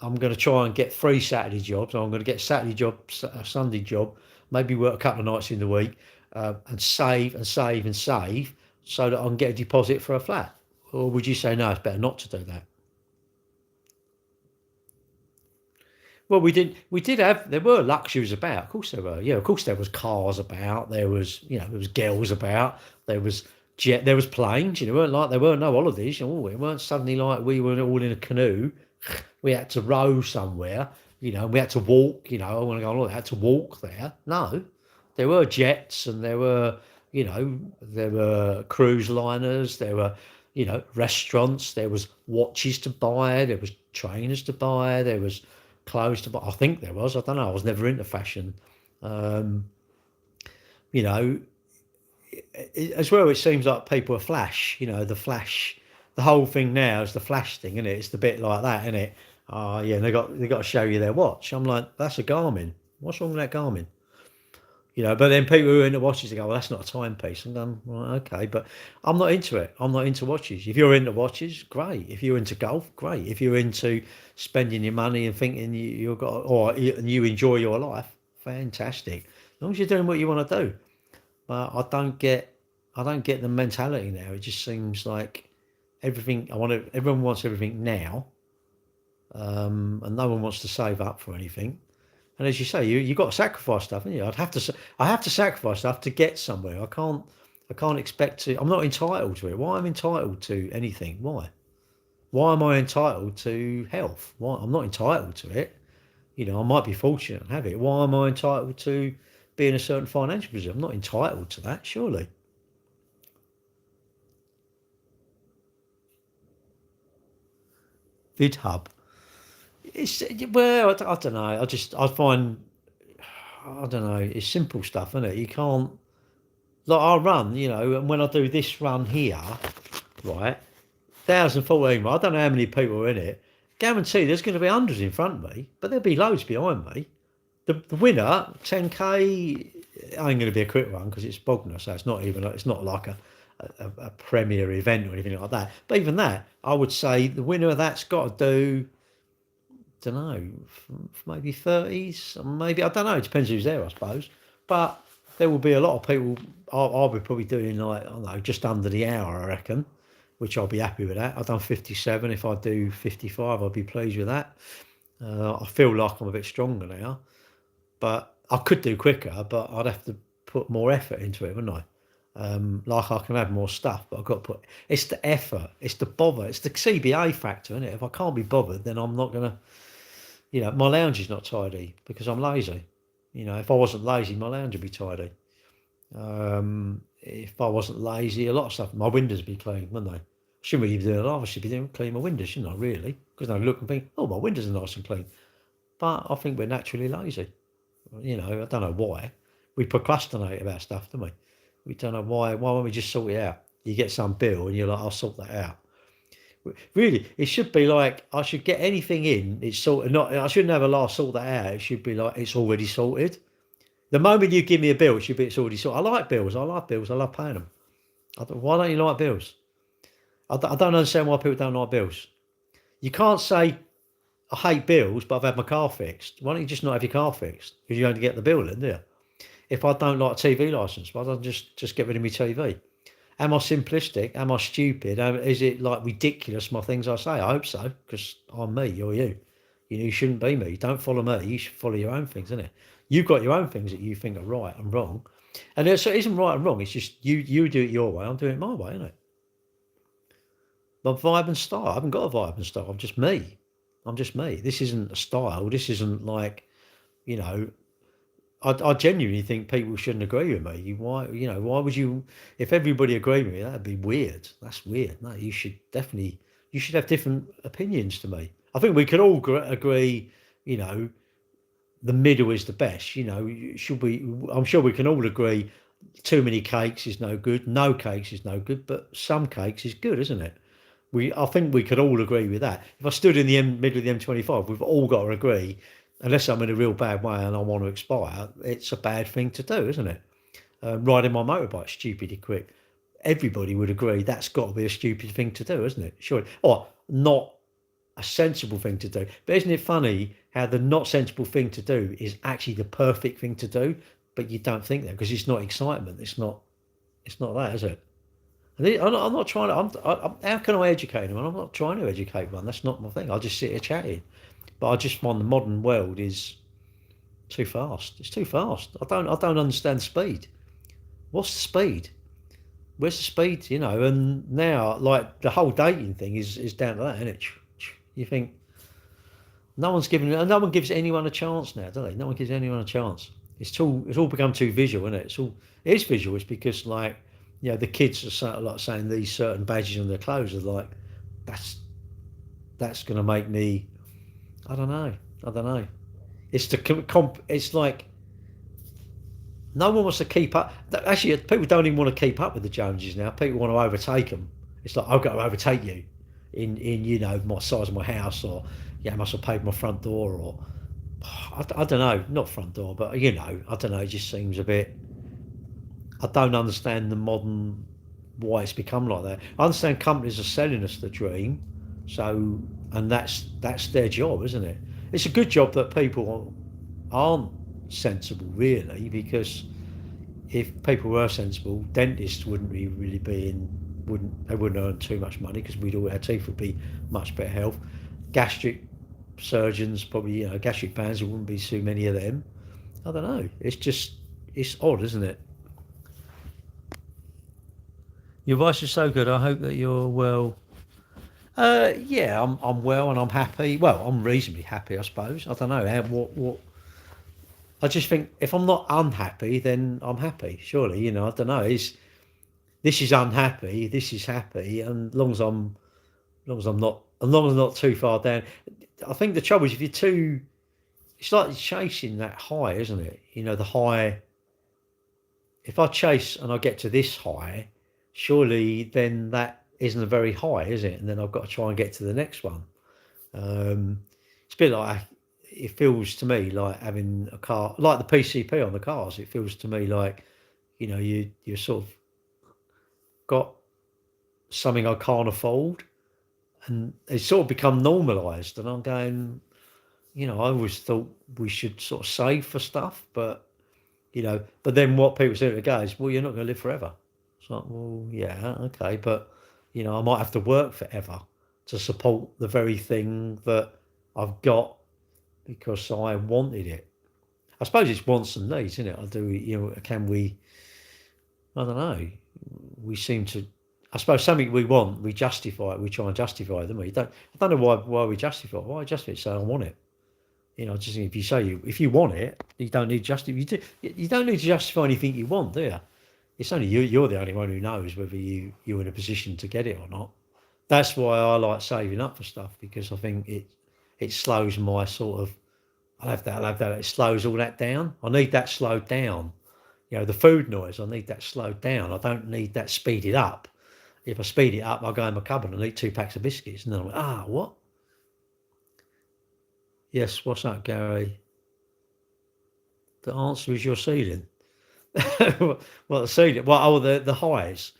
I'm going to try and get 3 Saturday jobs, or I'm going to get a Saturday job, a Sunday job, maybe work a couple of nights in the week, and save so that I can get a deposit for a flat? Or would you say, no, it's better not to do that? Well, there were luxuries about. Of course there were. Yeah, of course there was cars about. There was girls about. There was planes. You know, there weren't no holidays. Oh, it weren't suddenly like we were all in a canoe. We had to row somewhere. You know, we had to walk. You know, I want to go on. I had to walk there. No, there were jets and there were cruise liners. There were, restaurants. There was watches to buy. There was trainers to buy. There was clothes to buy. I think there was. I don't know. I was never into fashion. As well, it seems like people are flash. You know, the flash. The whole thing now is the flash thing, isn't it? It's the bit like that, isn't it? Oh yeah, and they got to show you their watch. I'm like, that's a Garmin. What's wrong with that Garmin? You know, but then people who are into watches, they go, well, that's not a timepiece. And I'm well, okay, but I'm not into it. I'm not into watches. If you're into watches, great. If you're into golf, great. If you're into spending your money and thinking you've got, and you enjoy your life, fantastic. As long as you're doing what you want to do. But I don't get the mentality now. It just seems like everyone wants everything now, and no one wants to save up for anything. And as you say, you got to sacrifice stuff, haven't you? I have to sacrifice stuff to get somewhere. I can't expect to. I'm not entitled to it. Why am I entitled to anything? Why? Why am I entitled to health? Why? I'm not entitled to it. You know, I might be fortunate and have it. Why am I entitled to be in a certain financial position? I'm not entitled to that, surely. VidHub. It's well, I don't know. I find I don't know. It's simple stuff, isn't it? You can't like I run, you know, and when I do this run here, right, 1,014. I don't know how many people are in it. Guarantee there's going to be hundreds in front of me, but there'll be loads behind me. The winner, 10k, ain't going to be a quick run because it's Bognor, so it's not like a premier event or anything like that. But even that, I would say the winner of that's got to do, don't know, maybe 30s, maybe, I don't know, it depends who's there, I suppose. But there will be a lot of people. I'll be probably doing like, I don't know, just under the hour, I reckon, which I'll be happy with that. I've done 57. If I do 55, I'll be pleased with that. I feel like I'm a bit stronger now, but I could do quicker, but I'd have to put more effort into it, wouldn't I? Like I can have more stuff, but I've got to put, it's the effort, it's the bother, it's the CBA factor, isn't it? If I can't be bothered, then I'm not going to, you know, my lounge is not tidy because I'm lazy. You know, if I wasn't lazy, my lounge would be tidy. If I wasn't lazy, a lot of stuff, my windows would be clean, wouldn't they? I shouldn't really be doing it. I should be doing clean my windows, shouldn't I, really? Because I look and think, oh, my windows are nice and clean. But I think we're naturally lazy. You know, I don't know why. We procrastinate about stuff, don't we? We don't know why. Why won't we just sort it out? You get some bill and you're like, I'll sort that out. Really, it should be like I should get anything in. It's sorted. Not. I shouldn't have a last sort that out. It should be like it's already sorted. The moment you give me a bill, it should be it's already sorted. I like bills. I like bills. I love paying them. Why don't you like bills? I don't understand why people don't like bills. You can't say I hate bills, but I've had my car fixed. Why don't you just not have your car fixed? Because you only get the bill then, do you? If I don't like a TV licence, why don't I just get rid of my TV? Am I simplistic? Am I stupid? Is it like ridiculous, my things I say? I hope so, because I'm me, you're you. You shouldn't be me. Don't follow me. You should follow your own things, isn't it? You've got your own things that you think are right and wrong. And so it isn't right and wrong. It's just you do it your way. I'm doing it my way, isn't it? My vibe and style. I haven't got a vibe and style. I'm just me. I'm just me. This isn't a style. This isn't like, you know, I genuinely think people shouldn't agree with me. Why would you? If everybody agreed with me, that'd be weird. That's weird. No, you should have different opinions to me. I think we could all agree. You know, the middle is the best. You know, should we? I'm sure we can all agree. Too many cakes is no good. No cakes is no good. But some cakes is good, isn't it? I think we could all agree with that. If I stood in the middle of the M25, we've all got to agree. Unless I'm in a real bad way and I want to expire, it's a bad thing to do, isn't it? Riding my motorbike stupidly quick. Everybody would agree that's got to be a stupid thing to do, isn't it? Sure. Or not a sensible thing to do. But isn't it funny how the not sensible thing to do is actually the perfect thing to do, but you don't think that because it's not excitement. It's not that, is it? I'm not trying to. How can I educate them? I'm not trying to educate one. That's not my thing. I just sit here chatting. But I just find the modern world is too fast. It's too fast. I don't understand speed. What's the speed? Where's the speed? You know, and now like the whole dating thing is down to that, isn't it? You think no one gives anyone a chance now, do they? No one gives anyone a chance. It's all become too visual, isn't it? It is visual. It's because like, you know, the kids are sort of like saying these certain badges on their clothes are like, that's going to make me. I don't know. It's it's like no one wants to keep up. Actually, people don't even want to keep up with the Joneses now. People want to overtake them. It's like I've got to overtake you in you know my size of my house, or yeah, I must have paid my front door, or I don't know, not front door, but I don't know. It just seems a bit. I don't understand the modern why it's become like that. I understand companies are selling us the dream, so and that's their job, isn't it? It's a good job that people aren't sensible, really, because if people were sensible, dentists wouldn't really be in wouldn't earn too much money because our teeth would be much better health. Gastric surgeons probably gastric bands there wouldn't be too many of them. I don't know. It's odd, isn't it? Your voice is so good. I hope that you're well. Yeah, I'm well and I'm happy. Well, I'm reasonably happy, I suppose. I don't know what. I just think if I'm not unhappy, then I'm happy. Surely, I don't know. This is unhappy. This is happy, and as long as I'm not too far down. I think the trouble is if you're too. It's like chasing that high, isn't it? The high. If I chase and I get to this high, surely then that isn't a very high, is it? And then I've got to try and get to the next one. It's a bit like it feels to me like having a car, like the PCP on the cars. It feels to me like you sort of got something I can't afford, and it's sort of become normalised. And I'm going, I always thought we should sort of save for stuff, but but then what people say to the guys, well, you're not going to live forever. It's like, well, yeah, okay, but I might have to work forever to support the very thing that I've got because I wanted it. I suppose it's wants and needs, isn't it? I do, can we? I don't know. We seem to. I suppose something we want, we justify it. We try and justify them. I don't know why we justify it. Why justify it? So I want it. Just if you say if you want it, you don't need you don't need to justify anything you want, do you? It's only you. You're the only one who knows whether you're in a position to get it or not. That's why I like saving up for stuff because I think it slows my sort of. I'll have that. I'll have that. It slows all that down. I need that slowed down. The food noise. I need that slowed down. I don't need that speeded up. If I speed it up, I'll go in my cupboard and eat 2 packs of biscuits, and then I'm like, what? Yes, what's that, Gary? The answer is your ceiling. Well, the ceiling. Well, the highs.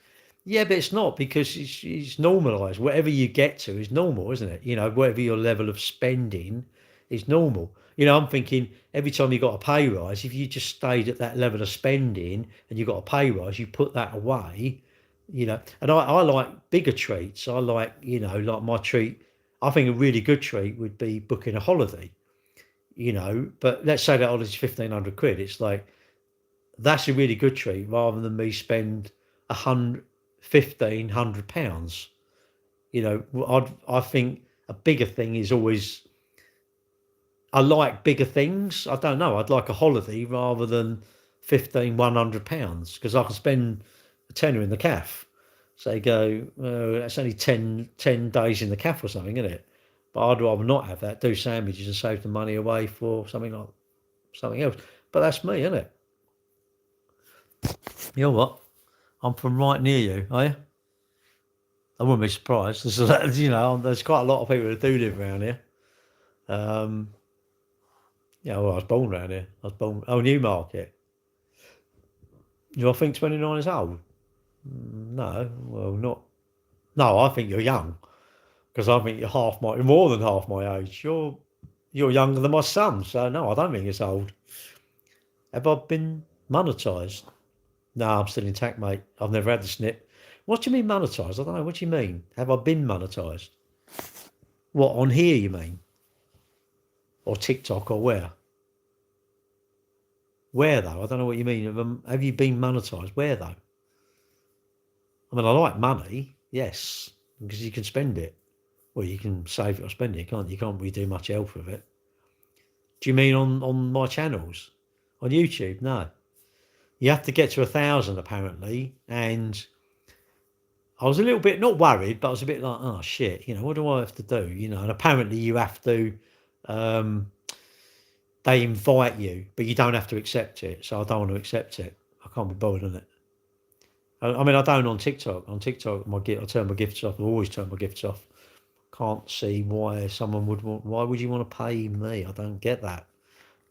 Yeah, but it's not because it's normalised. Whatever you get to is normal, isn't it? Whatever your level of spending is normal. I'm thinking every time you got a pay rise, if you just stayed at that level of spending and you got a pay rise, you put that away. And I like bigger treats. I like like my treat. I think a really good treat would be booking a holiday. But let's say that holiday's 1,500 quid. It's like that's a really good treat rather than me spend 1,500 pounds. I think a bigger thing is always. I like bigger things. I don't know. I'd like a holiday rather than 1,100 pounds because I can spend a tenner in the calf. So you go, that's only 10 days in the calf or something, isn't it? But I'd rather not have that. Do sandwiches and save the money away for something else. But that's me, isn't it? You know what? I'm from right near you, are you? I wouldn't be surprised. There's quite a lot of people that do live around here. Well, I was born around here. Newmarket. Do I think 29 is old? No, well, not. No, I think you're young because I think you're more than half my age. You're younger than my son, so no, I don't think it's old. Have I been monetised? No, I'm still intact, mate. I've never had the snip. What do you mean monetised? I don't know. What do you mean? Have I been monetised? What, on here, you mean? Or TikTok, or where? Where, though? I don't know what you mean. Have you been monetised? Where, though? I mean, I like money, yes, because you can spend it. Well, you can save it or spend it, can't you? You can't really do much else with it. Do you mean on my channels? On YouTube? No. You have to get to 1,000 apparently, and I was a little bit not worried, but I was a bit like, oh shit, what do I have to do? And apparently you have to. They invite you, but you don't have to accept it. So I don't want to accept it. I can't be bothered on it. I mean, I don't on TikTok. On TikTok, I turn my gifts off. I always turn my gifts off. Can't see why someone would want. Why would you want to pay me? I don't get that.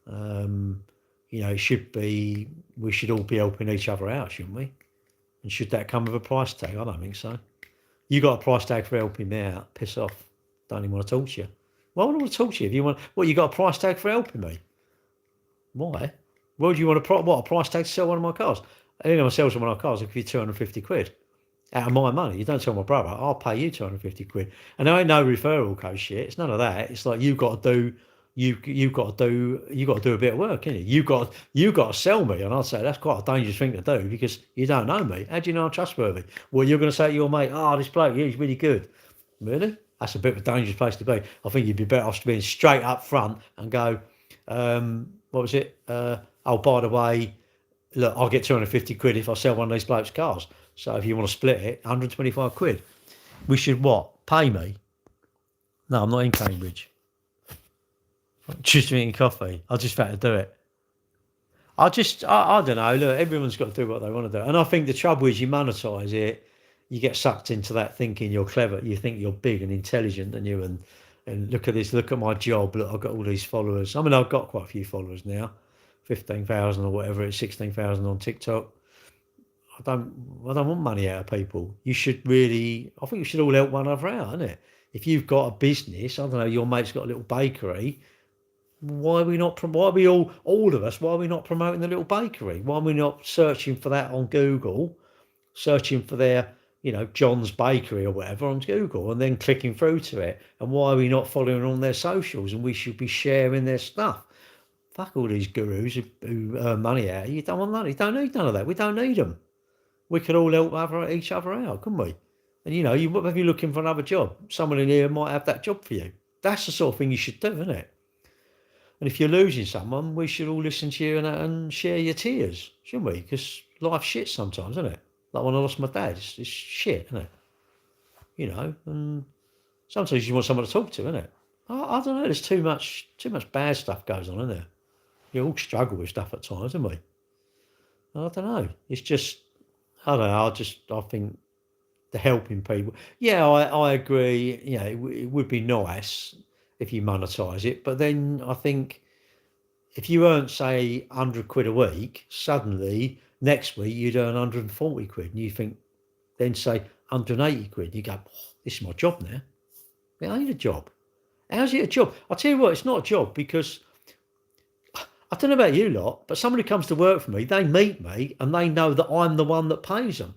You know, it should be, we should all be helping each other out, shouldn't we? And should that come with a price tag? I don't think so. You got a price tag for helping me out. Piss off. Don't even want to talk to you. Why would I want to talk to you? If you want, what, you got a price tag for helping me? Why? Why do you want a price tag to sell one of my cars? Anyone sells one of my cars, I'll give you 250 quid. Out of my money. You don't tell my brother, I'll pay you 250 quid. And there ain't no referral code shit. It's none of that. It's like you got to do a bit of work, innit? You got to sell me, and I'd say that's quite a dangerous thing to do because you don't know me. How do you know I'm trustworthy? Well, you're going to say to your mate, "Oh, this bloke, he's really good." Really? That's a bit of a dangerous place to be. I think you'd be better off being straight up front and go, what was it? Oh, by the way, look, I'll get 250 quid if I sell one of these blokes' cars. So if you want to split it, 125 quid. We should what? Pay me? No, I'm not in Cambridge. Just drinking coffee. I just had to do it. I don't know. Look, everyone's got to do what they want to do. And I think the trouble is you monetize it, you get sucked into that thinking you're clever. You think you're big and intelligent and look at this, look at my job. Look, I've got all these followers. I mean, I've got quite a few followers now, 15,000 or whatever. It's 16,000 on TikTok. I don't want money out of people. I think we should all help one another out, isn't it? If you've got a business, I don't know, your mate's got a little bakery. Why are we not promoting the little bakery? Why are we not searching for that on Google, searching for their, John's Bakery or whatever on Google and then clicking through to it? And why are we not following on their socials? And we should be sharing their stuff. Fuck all these gurus who earn money out. You don't want money. You don't need none of that. We don't need them. We could all help each other out, couldn't we? And if you're looking for another job, someone in here might have that job for you. That's the sort of thing you should do, isn't it? And if you're losing someone, we should all listen to you and share your tears, shouldn't we? Because life's shit sometimes, isn't it? Like when I lost my dad, it's shit, isn't it? And sometimes you want someone to talk to, isn't it? I don't know. There's too much bad stuff goes on, isn't there? You all struggle with stuff at times, don't we? I don't know. It's just, I don't know. I think the helping people. Yeah, I agree. It would be nice if you monetize it, but then I think if you earn, say, 100 quid a week, suddenly next week you'd earn 140 quid, and you think, then say 180 quid, you go, oh, this is my job now. It ain't a job. How's it a job? I'll tell you what, it's not a job because I don't know about you lot, but somebody comes to work for me, they meet me, and they know that I'm the one that pays them.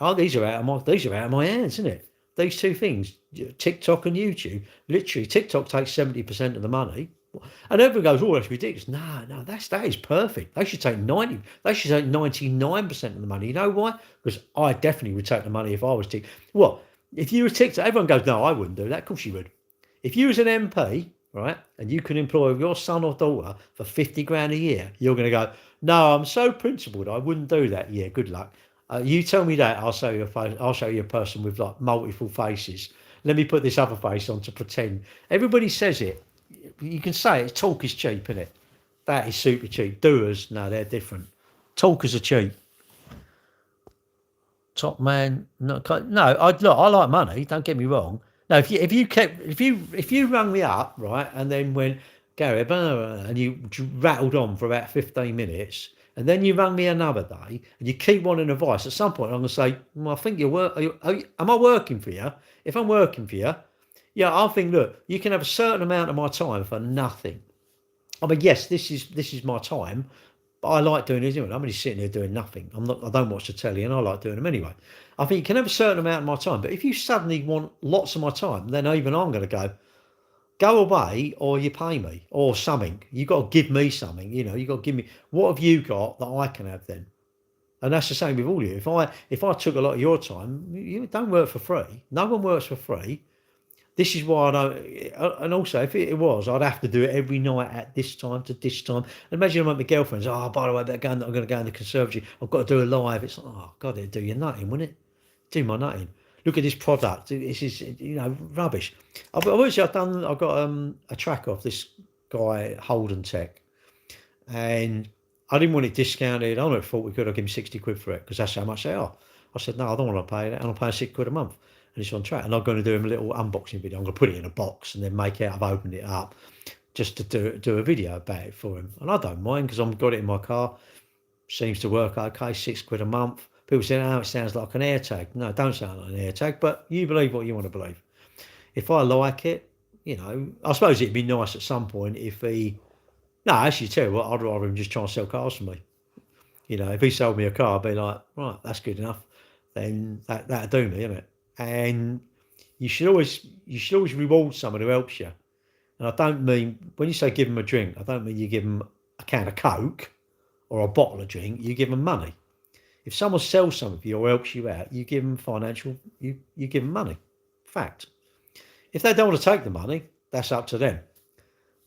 Oh, these are out of my hands, isn't it? These two things, TikTok and YouTube, literally, TikTok takes 70% of the money, and everyone goes, "Oh, that's ridiculous." No, that is perfect. They should take 90. They should take 99% of the money. You know why? Because I definitely would take the money if I was TikTok. What if you were TikTok? Everyone goes, "No, I wouldn't do that." Of course you would. If you was an MP, right, and you can employ your son or daughter for 50 grand a year, you're going to go, "No, I'm so principled, I wouldn't do that." Yeah, good luck. You tell me that, I'll show you a face. I'll show you a person with like multiple faces. Let me put this other face on to pretend. Everybody says it. You can say it. Talk is cheap, isn't it? That is super cheap. Doers, no, they're different. Talkers are cheap. Top man, no. I like money. Don't get me wrong. No, if you rung me up, right, and then went, "Gary," and you rattled on for about 15 minutes. And then you rang me another day and you keep wanting advice. At some point, I'm going to say, "Well, I think am I working for you? If I'm working for you, yeah, I'll think, look, you can have a certain amount of my time for nothing. I mean, yes, this is my time, but I like doing it anyway. I'm only sitting here doing nothing. I don't watch the telly and I like doing them anyway. I think you can have a certain amount of my time, but if you suddenly want lots of my time, then even I'm going to go away or you pay me or something. You got to give me something, you got to give me, what have you got that I can have then? And that's the same with all of you. If I took a lot of your time, you don't work for free. No one works for free. This is why I don't, and also if it was, I'd have to do it every night at this time to this time. And imagine I'm with my girlfriends, "Oh, by the way, I'm going to go in the conservatory. I've got to do a live." It's like, oh God, it'd do your nutting, wouldn't it? Do my nutting. Look at this product. This is, rubbish. I've got a track off this guy, Holden Tech, and I didn't want it discounted. I only thought we could. I'll give him 60 quid for it because that's how much they are. I said, "No, I don't want to pay that. I'm paying 6 quid a month." And it's on track. And I'm going to do him a little unboxing video. I'm going to put it in a box and then make out I've opened it up, just to do a video about it for him. And I don't mind because I've got it in my car. Seems to work okay, £6 a month. People say, oh, it sounds like an AirTag. No, it don't sound like an AirTag, but you believe what you want to believe. If I like it, you know, I suppose it'd be nice at some point if he... No, actually, tell you what, I'd rather him just try and sell cars for me. You know, if he sold me a car, I'd be like, right, that's good enough. Then that'd do me, isn't it? And you should always reward someone who helps you. And I don't mean, when you say give them a drink, I don't mean you give them a can of Coke or a bottle of drink, you give them money. If someone sells something for you or helps you out, you give them financial, you give them money. Fact. If they don't want to take the money, that's up to them.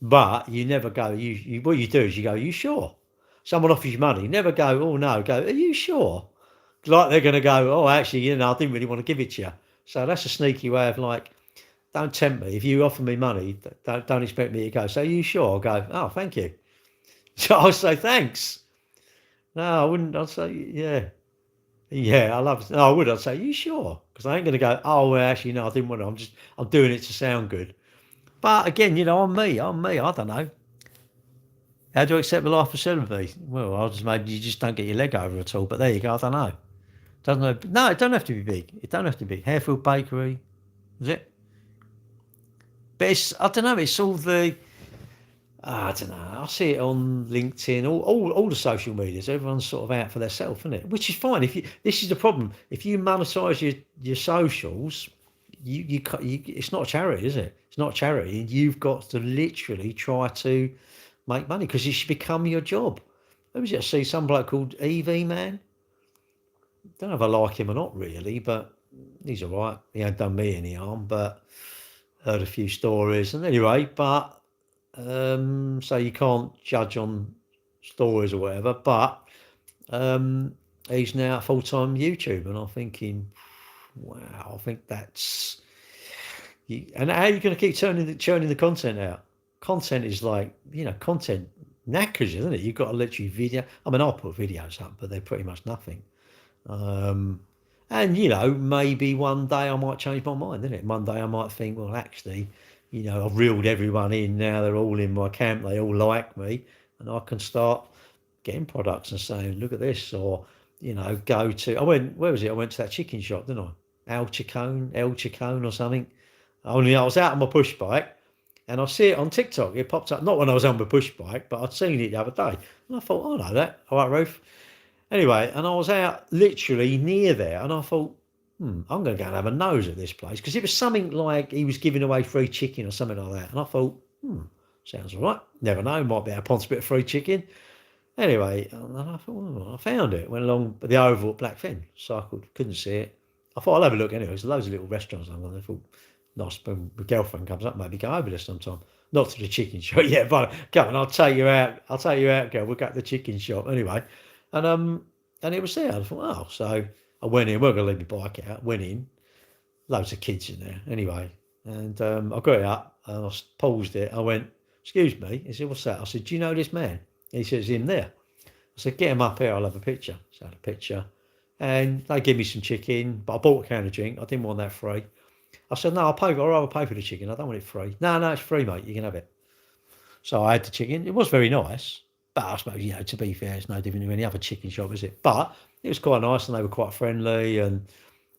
But you never go, what you do is you go, are you sure? Someone offers you money, never go, oh no, go, are you sure? Like they're going to go, oh, actually, you know, I didn't really want to give it to you. So that's a sneaky way of like, don't tempt me. If you offer me money, don't expect me to go, so are you sure? I'll go, oh, thank you. So I'll say, thanks. No, I wouldn't. I'd say, yeah. Yeah, I love it. No, I would. I'd say, you sure? Because I ain't going to go, oh, well, actually, no, I didn't want to. I'm doing it to sound good. But again, you know, I'm me. I don't know. How do you accept the life of celibacy? Well, I'll just maybe you just don't get your leg over at all. But there you go. I don't know. No, it don't have to be big. It don't have to be. Harefield Bakery, is it? But it's, I don't know. It's all the, I don't know. I see it on LinkedIn, all the social medias. Everyone's sort of out for themselves, isn't it? Which is fine. This is the problem. If you monetize your socials, you it's not a charity, is it? It's not a charity. You've got to literally try to make money because it should become your job. Maybe you see some bloke called EV Man. Don't know if I like him or not really, but he's all right. He ain't done me any harm, but heard a few stories. And anyway, but so you can't judge on stories or whatever. But he's now a full-time YouTuber, and I'm thinking, wow, I think that's... And how are you going to keep churning the content out? Content is like, you know, content knackers, isn't it? You've got to literally video. I mean, I'll put videos up, but they're pretty much nothing. And, you know, maybe one day I might change my mind, isn't it? One day I might think, well, actually, you know, I've reeled everyone in. Now they're all in my camp. They all like me. And I can start getting products and saying, look at this. Or, you know, where was it? I went to that chicken shop, didn't I? El Chicone or something. Only I was out on my push bike and I see it on TikTok. It popped up, not when I was on my push bike, but I'd seen it the other day. And I thought, I know that. All right, Ruth. Anyway, and I was out literally near there and I thought, I'm going to go and have a nose at this place. Because it was something like he was giving away free chicken or something like that. And I thought, sounds all right. Never know, might be able to ponce a bit of free chicken. Anyway, and I thought, I found it. Went along the oval at Blackfen. Cycled, couldn't see it. I thought I'll have a look anyway. There's loads of little restaurants along there. I thought, nice, when my girlfriend comes up, maybe go over there sometime. Not to the chicken shop, yeah, but come on, I'll take you out. Girl. We'll go to the chicken shop anyway. And it was there. I thought, oh, so I went in. We're going to leave my bike out. Went in. Loads of kids in there. Anyway, and I got it up and I paused it. I went, excuse me. He said, what's that? I said, do you know this man? He says, him there. I said, get him up here. I'll have a picture. So I had a picture. And they gave me some chicken, but I bought a can of drink. I didn't want that free. I said, no, I'd rather pay for the chicken. I don't want it free. No, it's free, mate. You can have it. So I had the chicken. It was very nice. But I suppose, you know, to be fair, it's no different to any other chicken shop, is it? But it was quite nice and they were quite friendly. And,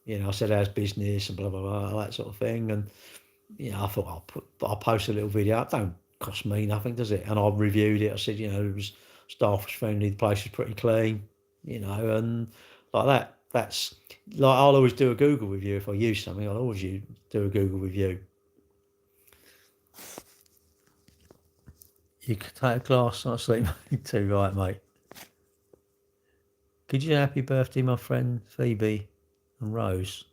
you know, I said, how's business and blah, blah, blah, that sort of thing. And, you know, I thought I'll post a little video. It don't cost me nothing, does it? And I reviewed it. I said, you know, staff was friendly. The place was pretty clean, you know, and like that. That's like, I'll always do a Google review. If I use something, I'll always do a Google review. You could take a glass, not sleep too, right, mate? Could you happy birthday, my friend Phoebe and Rose?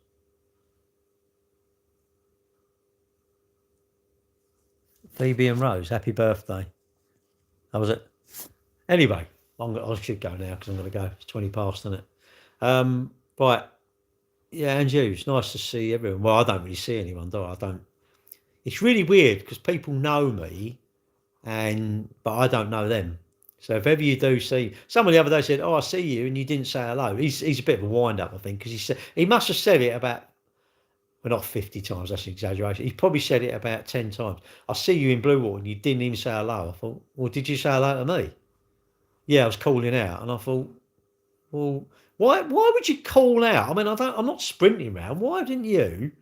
Phoebe and Rose, happy birthday. That was it. Anyway, I should go now because I'm going to go. It's 20 past, isn't it? Right. Yeah, and you. It's nice to see everyone. Well, I don't really see anyone, do I? I don't. It's really weird because people know me, but I don't know them. So if ever you do see someone the other day said, "Oh, I see you," and you didn't say hello, he's a bit of a wind up, I think, because he must have said it about Well, not 50 times, that's an exaggeration. He's probably said it about 10 times. I see you in Blue Water and you didn't even say hello. I thought, well, did you say hello to me? Yeah, I was calling out. And I thought, well, why would you call out? I mean, I'm not sprinting around. Why didn't you?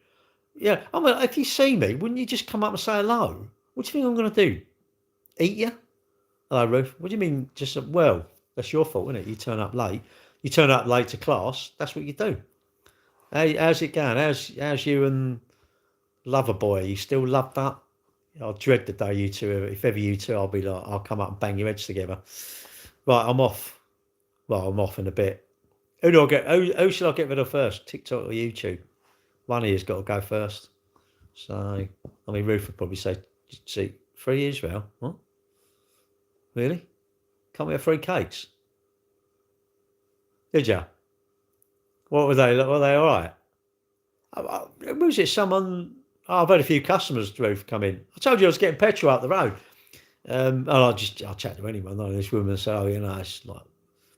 Yeah, I mean, if you see me, wouldn't you just come up and say hello? What do you think I'm going to do? Eat you? Hello, Ruth. What do you mean? Just, well, that's your fault, isn't it? You turn up late. You turn up late to class. That's what you do. How's it going? How's you and Loverboy? You still love that? I dread the day you two, if ever you two, I'll be like, I'll come up and bang your heads together. Right, I'm off. Well, I'm off in a bit. Who should I get rid of first? TikTok or YouTube? One of you's got to go first. So, I mean, Ruth would probably say, see, free Israel. What? Really? Can't we have free cakes? Did you? What were they? Were they all right? Was it someone? Oh, I've had a few customers, Ruth, come in. I told you I was getting petrol up the road. And I'll chat to anyone. Like this woman said, oh, you know, it's like,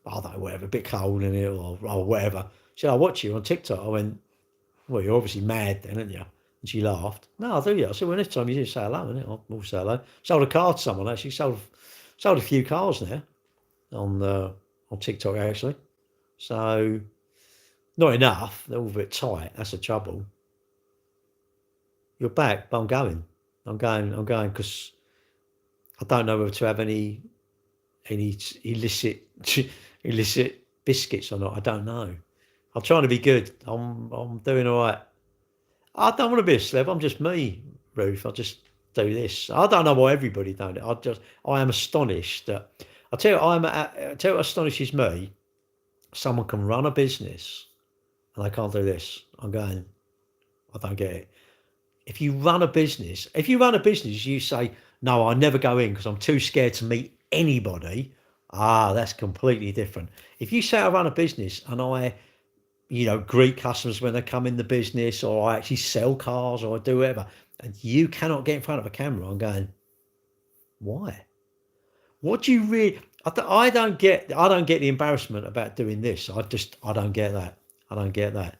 I don't know, whatever, a bit cold in it or whatever. She said, I watch you on TikTok. I went, well, you're obviously mad then, aren't you? And she laughed. No, I do, yeah. I said, well, next time you just say hello, innit? I'll say hello. Sold a car to someone, actually. Sold a few cars now on TikTok, actually. So, not enough. They're all a bit tight. That's the trouble. You're back, but I'm going because I don't know whether to have any illicit biscuits or not. I don't know. I'm trying to be good. I'm doing all right. I don't want to be a celeb. I'm just me, Ruth. I just do this. I don't know why everybody does it. I am astonished that. I tell you what astonishes me. Someone can run a business and they can't do this. I'm going, I don't get it. If you run a business, you say, no, I never go in because I'm too scared to meet anybody. That's completely different. If you say I run a business and I, greet customers when they come in the business, or I actually sell cars, or I do whatever, and you cannot get in front of a camera, I'm going, why? What do you really? I don't get the embarrassment about doing this. I don't get that. I don't get that.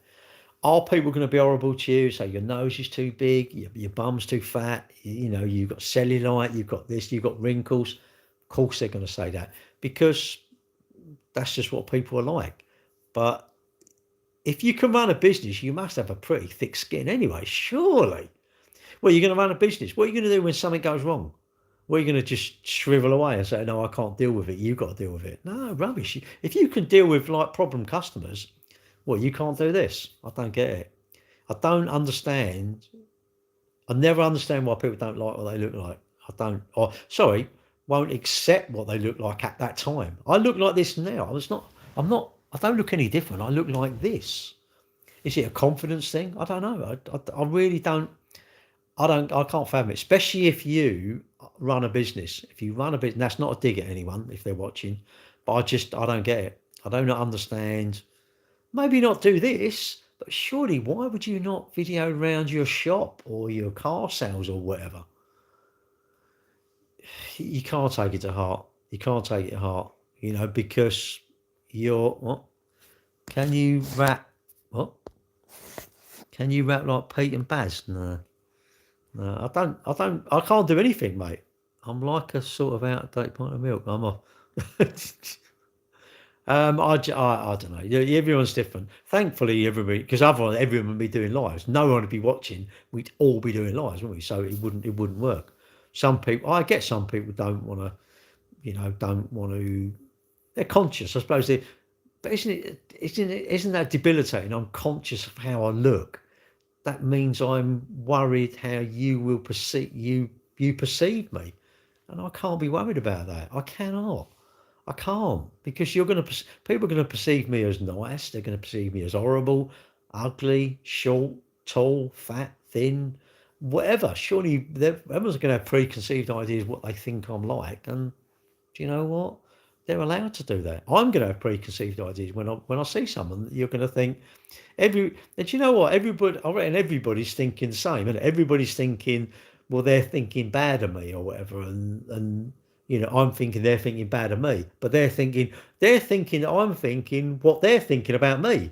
Are people going to be horrible to you? Say your nose is too big, your bum's too fat, you've got cellulite, you've got this, you've got wrinkles. Of course they're going to say that because that's just what people are like. But if you can run a business, you must have a pretty thick skin anyway, surely. Well, you're going to run a business. What are you going to do when something goes wrong? Well, you're going to just shrivel away and say, no, I can't deal with it. You've got to deal with it. No, rubbish. If you can deal with like problem customers, well, you can't do this. I don't get it. I don't understand. I never understand why people don't like what they look like. Won't accept what they look like at that time. I look like this now. I don't look any different. I look like this. Is it a confidence thing? I don't know. I really don't. I can't fathom it, especially if you run a business. If you run a business, that's not a dig at anyone if they're watching, but I don't get it. I do not understand. Maybe not do this, but surely why would you not video around your shop or your car sales or whatever? You can't take it to heart. You can't take it to heart, because you're what? Can you rap? What? Can you rap like Pete and Baz? No, I can't do anything, mate. I'm like a sort of out of date pint of milk. I'm a. I don't know. Everyone's different. Thankfully, everybody, because otherwise everyone would be doing lives. No one would be watching. We'd all be doing lives, wouldn't we? So it wouldn't work. Some people, I get some people don't want to. They're conscious, I suppose. But isn't that debilitating? I'm conscious of how I look. That means I'm worried how you will perceive you perceive me, and I can't be worried about that. I cannot. I can't, because people are going to perceive me as nice. They're going to perceive me as horrible, ugly, short, tall, fat, thin, whatever. Surely everyone's going to have preconceived ideas of what they think I'm like. And do you know what? They're allowed to do that. I'm going to have preconceived ideas when I see someone. You're going to think and do you know what? I reckon everybody's thinking the same, and everybody's thinking, well, they're thinking bad of me or whatever, and. I'm thinking they're thinking bad of me, but they're thinking I'm thinking what they're thinking about me.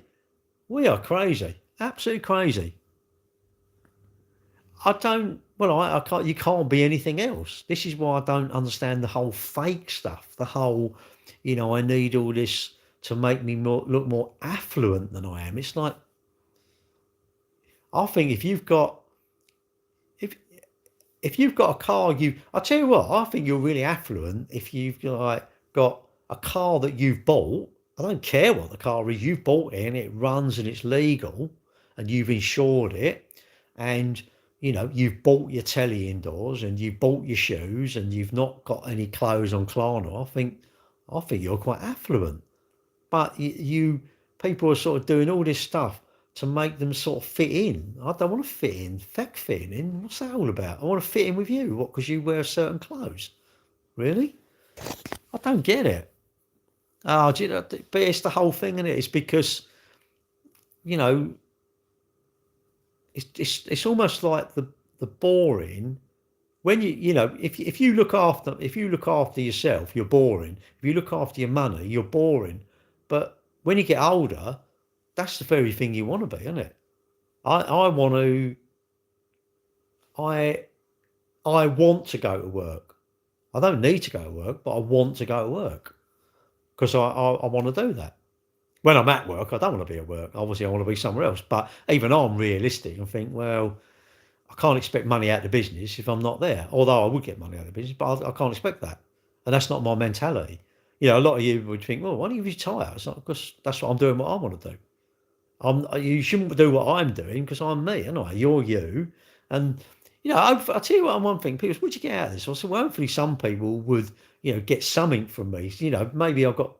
We are crazy, absolutely crazy. I don't. Well, I can't. You can't be anything else. This is why I don't understand the whole fake stuff. The whole, I need all this to make me look more affluent than I am. It's like, I think if if you've got a car, I tell you what, I think you're really affluent if you've got a car that you've bought. I don't care what the car is. You've bought it and it runs and it's legal, and you've insured it, and you've bought your telly indoors and you've bought your shoes and you've not got any clothes on Klarna. I think you're quite affluent. But people are sort of doing all this stuff to make them sort of fit in. I don't want to fit in. Feck fitting in. What's that all about? I want to fit in with you. What? Because you wear certain clothes? Really? I don't get it. Oh, but it's the whole thing, isn't it? It's because it's almost like the boring. When if you look after yourself, you're boring. If you look after your money, you're boring. But when you get older, that's the very thing you want to be, isn't it? I want to. I want to go to work. I don't need to go to work, but I want to go to work because I want to do that. When I'm at work, I don't want to be at work. Obviously, I want to be somewhere else. But even I'm realistic and think, well, I can't expect money out of the business if I'm not there. Although I would get money out of the business, but I can't expect that. And that's not my mentality. A lot of you would think, well, why don't you retire? It's not because that's what I'm doing, what I want to do. You shouldn't do what I'm doing because I'm me, and you're you. And, I'll tell you what, one thing, people say, what'd you get out of this? I said, well, hopefully some people would, get something from me. Maybe I've got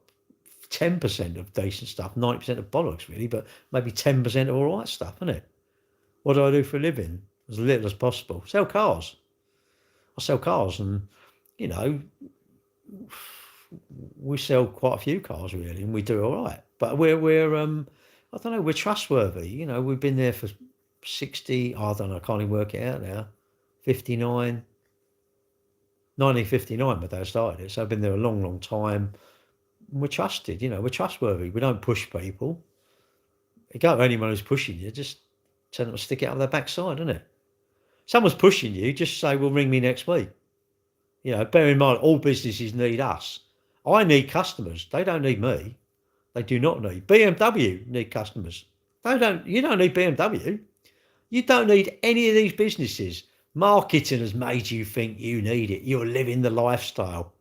10% of decent stuff, 90% of bollocks, really, but maybe 10% of all right stuff, isn't it? What do I do for a living? As little as possible. Sell cars. I sell cars, and we sell quite a few cars really, and we do all right. But we're I don't know, we're trustworthy. We've been there for 60. I don't know. I can't even work it out now. 1959. My dad started it, so I've been there a long, long time. We're trusted. We're trustworthy. We don't push people. You go to anyone who's pushing you, just tell them to stick it out of their backside, isn't it? Someone's pushing you, just say, well, ring me next week. Bear in mind, all businesses need us. I need customers. They don't need me. They do not need. BMW need customers. You don't need BMW. You don't need any of these businesses. Marketing has made you think you need it. You're living the lifestyle.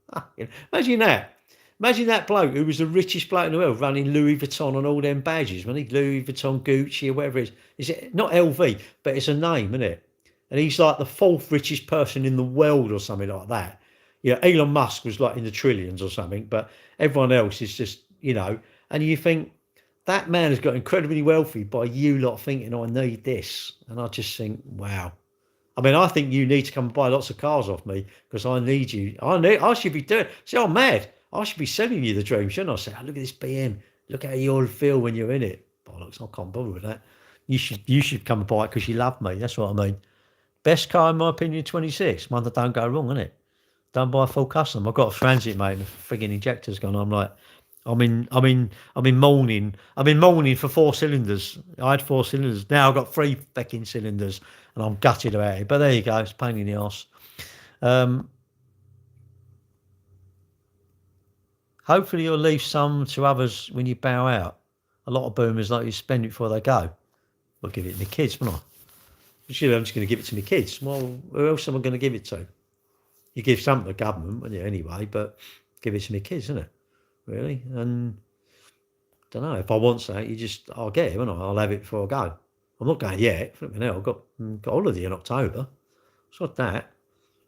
Imagine that. Imagine that bloke who was the richest bloke in the world running Louis Vuitton on all them badges. When he Louis Vuitton, Gucci, or whatever it is. Is it not LV, but it's a name, isn't it? And he's like the fourth richest person in the world or something like that. Elon Musk was like in the trillions or something, but everyone else is just, and you think that man has got incredibly wealthy by you lot thinking, I need this. And I just think, wow. I mean, I think you need to come and buy lots of cars off me because I need you. I should be doing. See, I'm mad. I should be selling you the dream, shouldn't I? Say, look at this BM. Look how you'll feel when you're in it. Bollocks, I can't bother with that. You should come and buy it because you love me. That's what I mean. Best car, in my opinion, 26. One that don't go wrong, isn't it? Don't buy a full custom. I've got a Transit, mate, and the frigging injector's gone. I'm like, I'm in mourning. I'm in mourning for 4 cylinders. I had 4 cylinders. Now I've got 3 fucking cylinders, and I'm gutted about it. But there you go. It's a pain in the arse. Hopefully you'll leave some to others when you bow out. A lot of boomers like you spend it before they go. I'll give it to my kids, won't I? I'm just going to give it to my kids. Well, who else am I going to give it to? You give some to the government, wouldn't you, anyway, but give it to my kids, isn't it? Really? And I don't know, if I want something, I'll get it, won't I? I'll have it before I go. I'm not going yet. Flipping hell, I've got holiday in October. It's not that.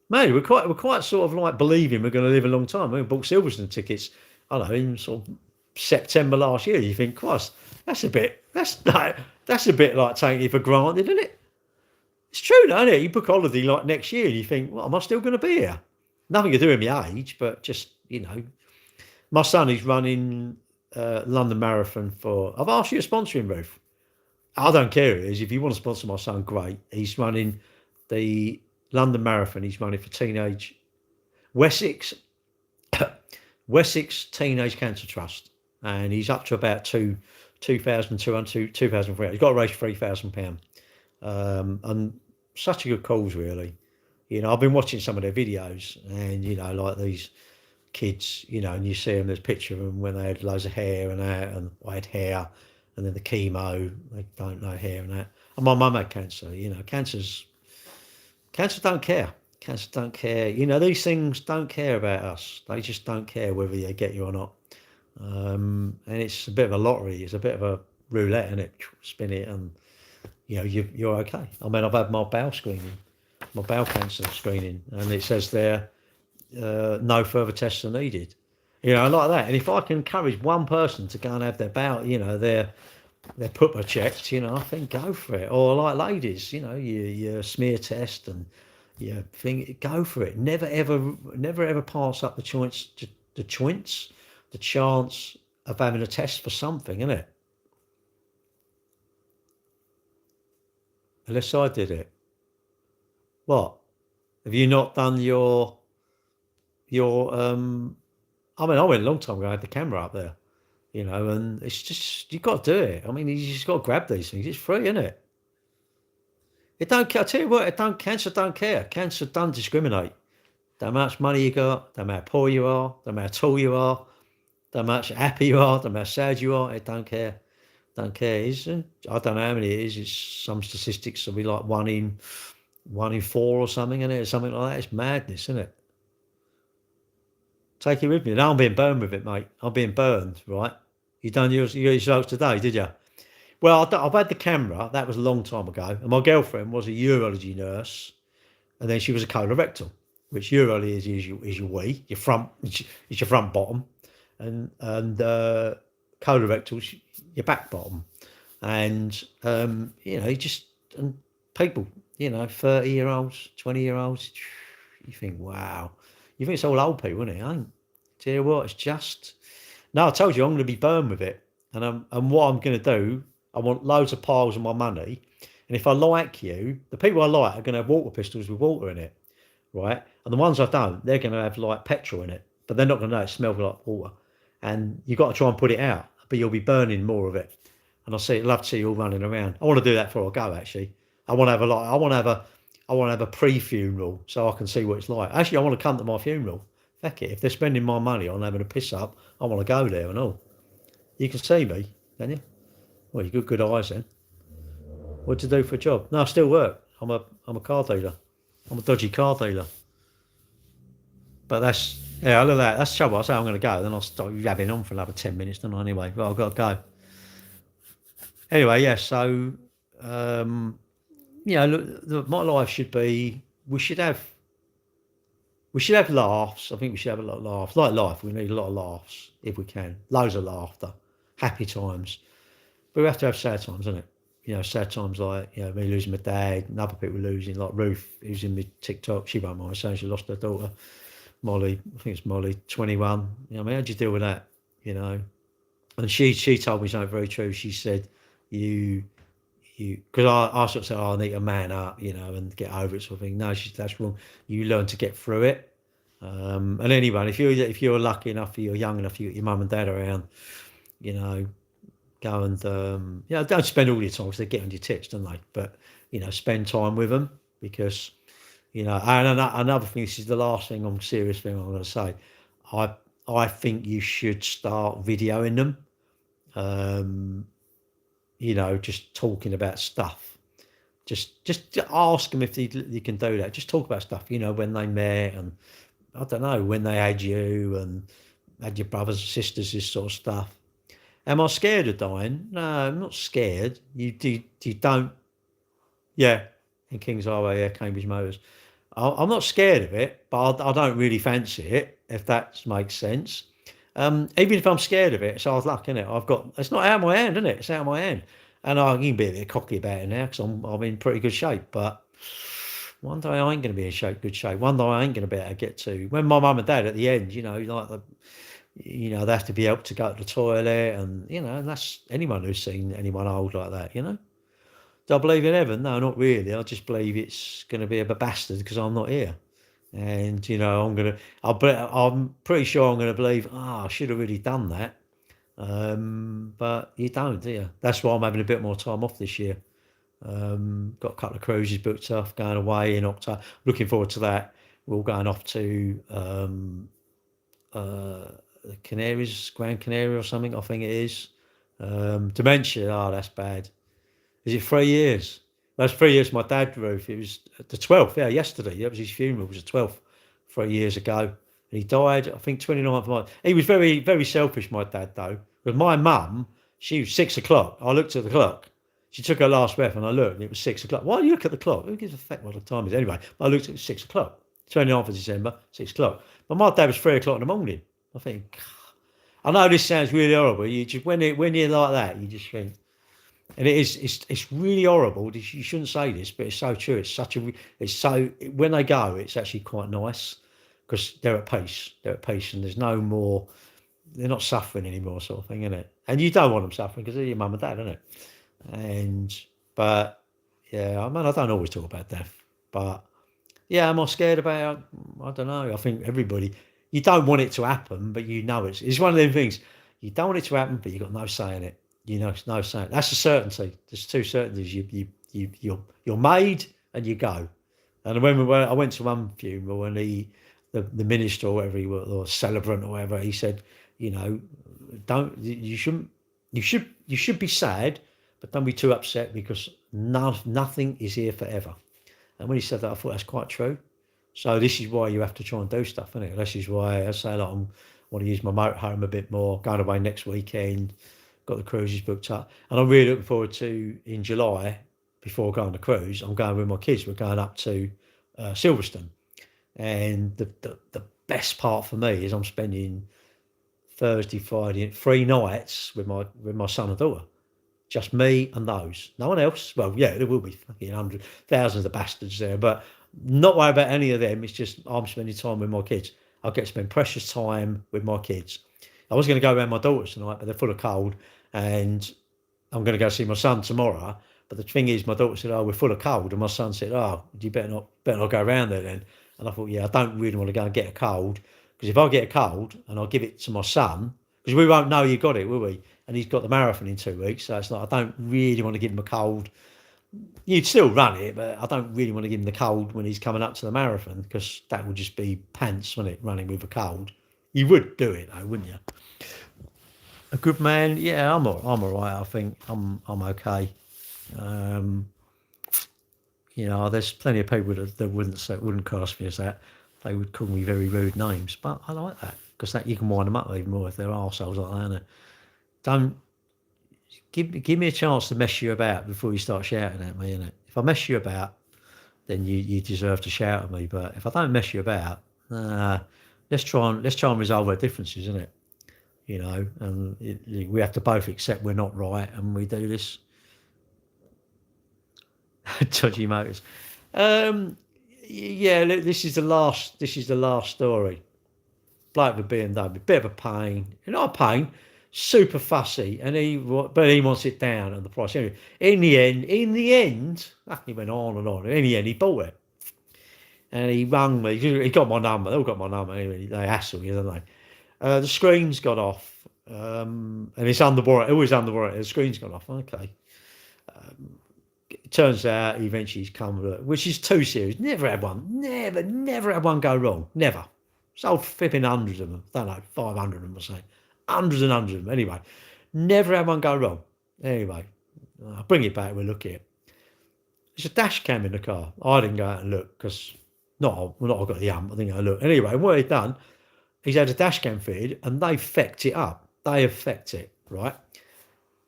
Mate, we're quite sort of like believing we're going to live a long time. We bought Silverstone tickets, I don't know, in sort of September last year. You think, Christ, that's a bit like taking it for granted, isn't it? It's true, though, isn't it? You book a holiday like next year and you think, well, am I still going to be here? Nothing to do with my age, but just, my son is running London Marathon I've asked you to sponsor him, Ruth. I don't care who it is. If you want to sponsor my son, great. He's running the London Marathon. He's running for teenage Wessex Teenage Cancer Trust. And he's up to about 2,200, 2,300. He's got to raise £3,000. And such a good cause, really. You know, I've been watching some of their videos, and you know, like these kids, you know, and you see them. There's a picture of them when they had loads of hair and that, and I had hair, and then the chemo, they don't know hair and that. And my mum had cancer. You know, cancer don't care. Cancer don't care. You know, these things don't care about us. They just don't care whether they get you or not. And it's a bit of a lottery. It's a bit of a roulette, isn't it? Spin it, and you know, you're okay. I mean, I've had my bowel screening, my bowel cancer screening, and it says there no further tests are needed. You know, like that. And if I can encourage one person to go and have their bowel, you know, their pupper checked, you know, I think go for it. Or like ladies, you know, your smear test and your thing, go for it. Never ever pass up the chance of having a test for something, isn't it? Unless I did it. What? Have you not done your I mean, I went a long time ago, I had the camera up there, you know, and it's just, you've got to do it. I mean, you just got to grab these things. It's free, isn't it? It don't care. I tell you what, cancer don't care. Cancer don't discriminate. Don't matter how much money you got, don't matter how poor you are, don't matter how tall you are, don't matter how happy you are, don't matter how sad you are, it don't care. Don't care. I don't know how many it is. It's some statistics will be like one in 4 or something, isn't it? Something like that. It's madness, isn't it? Take it with me. Now I'm being burned with it, mate. I'm being burned, right? You done your results today, did you? Well, I've had the camera. That was a long time ago. And my girlfriend was a urology nurse, and then she was a colorectal, which urology is your wee, your front, is your front bottom, and colorectal, your back bottom, and you know, and people, you know, 30-year-olds, 20-year-olds, you think, wow. You think it's all old people, isn't it? I ain't. Tell you what, it's just. No, I told you I'm going to be burned with it, and what I'm going to do, I want loads of piles of my money, and if I like you, the people I like are going to have water pistols with water in it, right? And the ones I don't, they're going to have like petrol in it, but they're not going to know it smells like water, and you've got to try and put it out, but you'll be burning more of it. And love to see you all running around. I want to do that before I go. Actually, I want to have a pre-funeral so I can see what it's like. Actually, I want to come to my funeral. Heck it, if they're spending my money on having a piss up, I want to go there and all. You can see me, can you? Well, you got good eyes then. What do you do for a job? No, I still work. I'm a car dealer. I'm a dodgy car dealer. But look at that. That's the trouble. I say I'm going to go, then I'll start yabbing on for another 10 minutes, don't I? Anyway, but I've got to go. Anyway, yeah. So, you know, look, my life should be. We should have laughs. I think we should have a lot of laughs. Like life, we need a lot of laughs if we can. Loads of laughter, happy times. But we have to have sad times, isn't it? You know, sad times like, you know, me losing my dad, and other people losing, like Ruth, who's in my TikTok. She won't mind saying she lost her daughter, Molly. I think it's Molly, 21. You know, I mean, how'd you deal with that? You know, and she told me something very true. She said, because I sort of said, I need to man up, you know, and get over it, sort of thing. No, that's wrong. You learn to get through it. And anyway, if you're lucky enough, or you're young enough, you got your mum and dad around, you know, go and you know, don't spend all your time because they get on your tits, don't they? But you know, spend time with them, because you know. And another thing, this is the last thing, serious thing I'm going to say. I think you should start videoing them. You know, just talking about stuff. Just ask them if you can do that. Just talk about stuff. You know, when they met, and I don't know, when they had you and had your brothers and sisters, this sort of stuff. Am I scared of dying? No, I'm not scared. You don't. Yeah, in Kings Highway, yeah, Cambridge Motors. I'm not scared of it, but I don't really fancy it, if that makes sense. Even if I'm scared of it, it's hard luck, isn't it? It's not out of my hand, isn't it? It's out of my hand. And I can be a bit cocky about it now because I'm in pretty good shape. But one day I ain't going to be in good shape. One day I ain't going to be able to get to. When my mum and dad at the end, you know, like they have to be able to go to the toilet, and you know, and that's anyone who's seen anyone old like that, you know. Do I believe in heaven? No, not really. I just believe it's going to be a bastard because I'm not here. And you know, I'm pretty sure I'm going to believe, I should have really done that. But you don't, do you? That's why I'm having a bit more time off this year. Got a couple of cruises booked off, going away in October. Looking forward to that. We're all going off to the Canaries, Gran Canaria or something, I think it is. Dementia, oh, that's bad. Is it 3 years? That's 3 years my dad, Ruth. It was the 12th, yeah, yesterday. That was his funeral. It was the 12th, 3 years ago. And he died, I think, 29th of March. He was very, very selfish, my dad, though. Because my mum, she was 6 o'clock. I looked at the clock. She took her last breath and I looked and it was 6 o'clock. Why do you look at the clock? Who gives a fuck what the time is? Anyway, I looked at it was 6 o'clock. 29th of December, 6 o'clock. But my dad was 3 o'clock in the morning. I think, I know this sounds really horrible. You just when you're like that, you just think, and it's really horrible. You shouldn't say this, but it's so true. It's so when they go, it's actually quite nice because they're at peace. They're at peace, and there's no more. They're not suffering anymore, sort of thing, isn't it? And you don't want them suffering because they're your mum and dad, isn't it? But yeah, I mean, I don't always talk about death, but yeah, am I scared about? I don't know. I think everybody. You don't want it to happen, but you know it's one of them things. You don't want it to happen, but you've got no say in it. You know, it's no say. That's a certainty. There's two certainties. You're made and you go. And when I went to one funeral and the minister or whatever he was, or celebrant or whatever, he said, you know, you should be sad, but don't be too upset because nothing is here forever. And when he said that, I thought that's quite true. So this is why you have to try and do stuff, isn't it? This is why I say, like, I want to use my motorhome a bit more, going away next weekend, got the cruises booked up. And I'm really looking forward to, in July, before going on the cruise, I'm going with my kids. We're going up to Silverstone. And the best part for me is I'm spending Thursday, Friday, 3 nights with my son and daughter. Just me and those. No one else. Well, yeah, there will be fucking thousands of bastards there, but not worry about any of them. It's just I'm spending time with my kids. I get to spend precious time with my kids. I was going to go around my daughters tonight, but they're full of cold, and I'm going to go see my son tomorrow. But the thing is, my daughter said, "Oh, we're full of cold," and my son said, "Oh, you better not go around there then." And I thought, yeah, I don't really want to go and get a cold because if I get a cold and I give it to my son, because we won't know you got it, will we? And he's got the marathon in 2 weeks, so it's like I don't really want to give him a cold. You'd still run it, but I don't really want to give him the cold when he's coming up to the marathon because that would just be pants, wouldn't it? Running with a cold. You would do it though, wouldn't you? A good man, yeah, I'm all right. I think I'm okay. There's plenty of people that wouldn't cast me as that. They would call me very rude names, but I like that because that you can wind them up even more if they're arseholes like that. Don't give me a chance to mess you about before you start shouting at me, innit? If I mess you about, then you deserve to shout at me. But if I don't mess you about, let's try and resolve our differences, isn't it? And we have to both accept we're not right, and we do this. Dodgy motors. Yeah, look, this is the last story. Bloke with BMW, bit of a pain, not a pain. Super fussy, and he wants it down on the price. Anyway, in the end, he went on and on. In the end, he bought it, and he rang me. He got my number. They all got my number. Anyway, they hassle you, don't they? The screen's gone off, and it's under warranty. Always under warranty. The screen's gone off. Okay. It turns out eventually he's come, which is too serious. Never had one. Never had one go wrong. Never. Sold flipping hundreds of them. I don't know, 500 of them or something. Hundreds and hundreds of them. Anyway, never had one go wrong. Anyway, I'll bring it back. We'll look at it. There's a dash cam in the car. I didn't go out and look because I got the I think I looked. Anyway, what he'd done, he's had a dash cam fitted and they fecked it up. They have fecked it, right?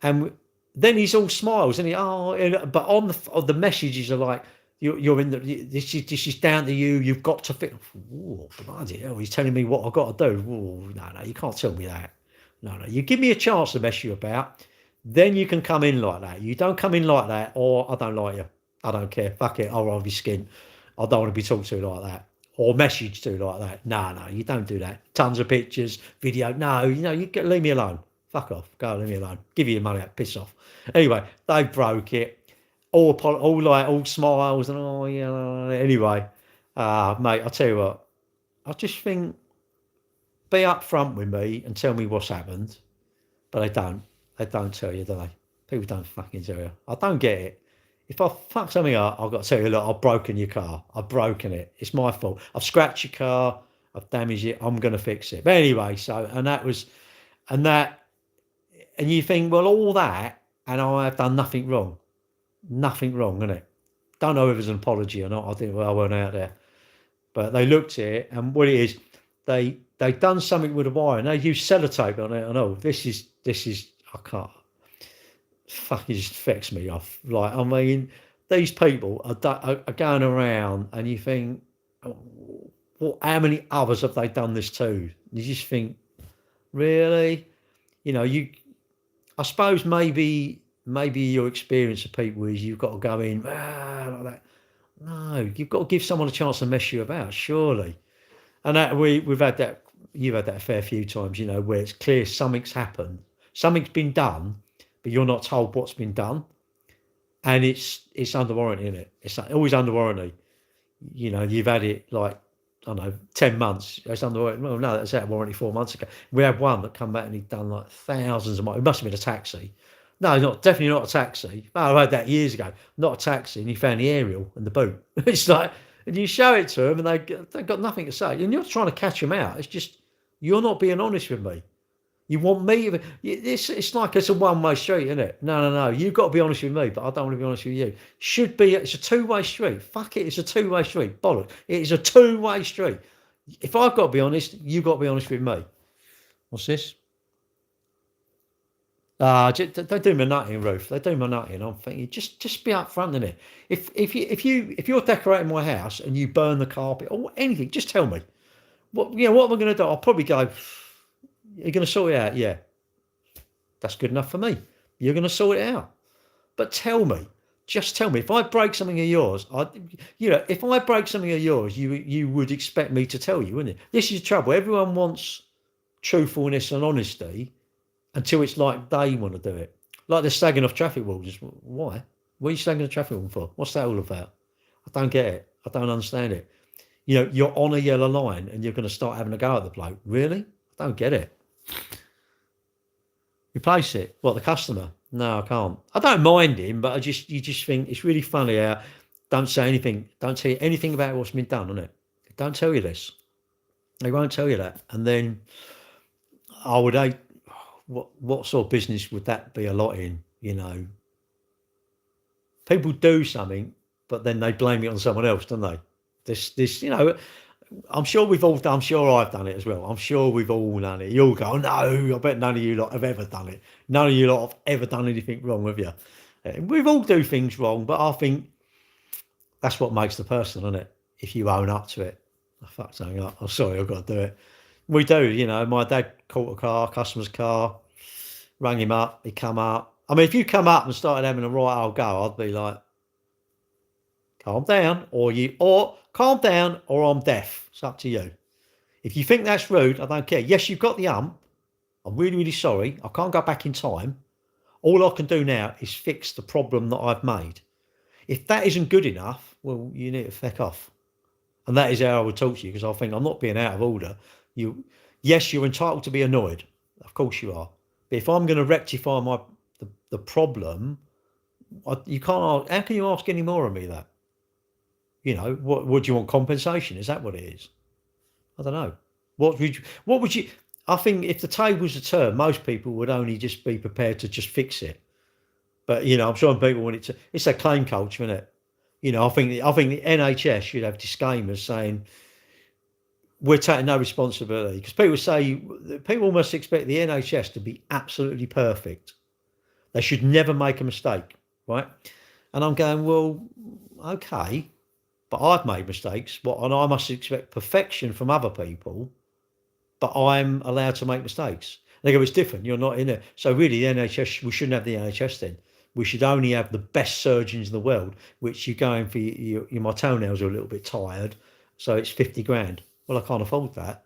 And then he's all smiles and but on the messages are like, you're in this is down to you. You've got to fit. Oh, bloody hell! He's telling me what I've got to do. Oh, no, you can't tell me that. No, you give me a chance to mess you about, then you can come in like that. You don't come in like that, or I don't like you. I don't care. Fuck it. I'll rather be skinned. I don't want to be talked to like that, or messaged to like that. No, you don't do that. Tons of pictures, video. No, leave me alone. Fuck off. Go, leave me alone. Give you your money out. Piss off. Anyway, they broke it. All smiles and Anyway, mate, I'll tell you what. I just think, be upfront with me and tell me what's happened, but they don't. They don't tell you, do they? People don't fucking tell you. I don't get it. if I fuck something up, I've got to tell you, look, I've broken your car. I've broken it. It's my fault. I've scratched your car. I've damaged it. I'm going to fix it. But anyway, and you think, well, all that, and I have done nothing wrong. Nothing wrong, innit? Don't know if it's an apology or not. I think, well, I weren't out there. But they looked at it, and what it is, they done something with the wire, and they used sellotape on it. And oh, this is, I can't. Fucking just affects me off. Like, I mean, these people are going around, and you think, well, how many others have they done this to? You just think, really? You know, I suppose maybe your experience of people is you've got to go in like that. No, you've got to give someone a chance to mess you about, surely. And that we've had that. You've had that a fair few times, you know, where it's clear something's happened, something's been done, but you're not told what's been done, and it's under warranty, isn't it? It's always under warranty. You know, you've had it like, I don't know, 10 months. It's under warranty. Well, no, that's out of warranty 4 months ago. We had one that come back and he'd done like thousands of miles. It must have been a taxi. No, definitely not a taxi. Oh, I had that years ago. Not a taxi, and he found the aerial and the boot. It's like, and you show it to them, and they've got nothing to say, and you're trying to catch them out. It's just, you're not being honest with me. You want me? It's like it's a one-way street, isn't it? No. You've got to be honest with me, but I don't want to be honest with you. It's a two-way street. Fuck it, it's a two-way street. Bollocks. It is a two-way street. If I've got to be honest, you've got to be honest with me. What's this? They do my nutting, Ruth. They do my nutting. I'm thinking, just be upfront in it. If you're decorating my house and you burn the carpet or anything, just tell me. What am I going to do? I'll probably go, you're going to sort it out? Yeah. That's good enough for me. You're going to sort it out. But tell me. Just tell me. If I break something of yours, if I break something of yours, you would expect me to tell you, wouldn't it? This is the trouble. Everyone wants truthfulness and honesty until it's like they want to do it. Like they're slagging off traffic rules. Why? What are you slagging a traffic rule for? What's that all about? I don't get it. I don't understand it. You know, you're on a yellow line and you're going to start having a go at the bloke. Really? I don't get it. Replace it. What, the customer? No, I can't. I don't mind him, but you just think it's really funny how don't say anything. Don't tell you anything about what's been done, isn't it? Don't tell you this. They won't tell you that. And then I would hate, what sort of business would that be a lot in? You know, people do something, but then they blame it on someone else, don't they? This, you know, I'm sure I'm sure I've done it as well. I'm sure we've all done it. You'll go, no, I bet none of you lot have ever done it. None of you lot have ever done anything wrong, have you? We've all do things wrong, but I think that's what makes the person, isn't it? If you own up to it. I fucked something up. I'm sorry, I've got to do it. We do, you know. My dad caught a customer's car, rang him up, he come up. I mean, if you come up and started having a right old go, I'd be like, calm down, or calm down, or I'm deaf. It's up to you. If you think that's rude, I don't care. Yes, you've got the ump. I'm really, really sorry. I can't go back in time. All I can do now is fix the problem that I've made. If that isn't good enough, well, you need to feck off. And that is how I would talk to you, because I think I'm not being out of order. Yes, you're entitled to be annoyed. Of course you are. But if I'm going to rectify the problem, you can't. How can you ask any more of me that? You know, what do you want, compensation? Is that what it is? I don't know. What would you? I think if the tables are turned, most people would only just be prepared to just fix it. But you know, I'm sure people want it to. It's a claim culture, isn't it? You know, I think the NHS should have disclaimers saying we're taking no responsibility, because people almost expect the NHS to be absolutely perfect. They should never make a mistake, right? And I'm going, well, okay, but I've made mistakes. And I must expect perfection from other people, but I'm allowed to make mistakes. They go, it's different. You're not in it. So really, the NHS, we shouldn't have the NHS then. We should only have the best surgeons in the world, which you're going for. My toenails are a little bit tired, so it's 50 grand. Well, I can't afford that.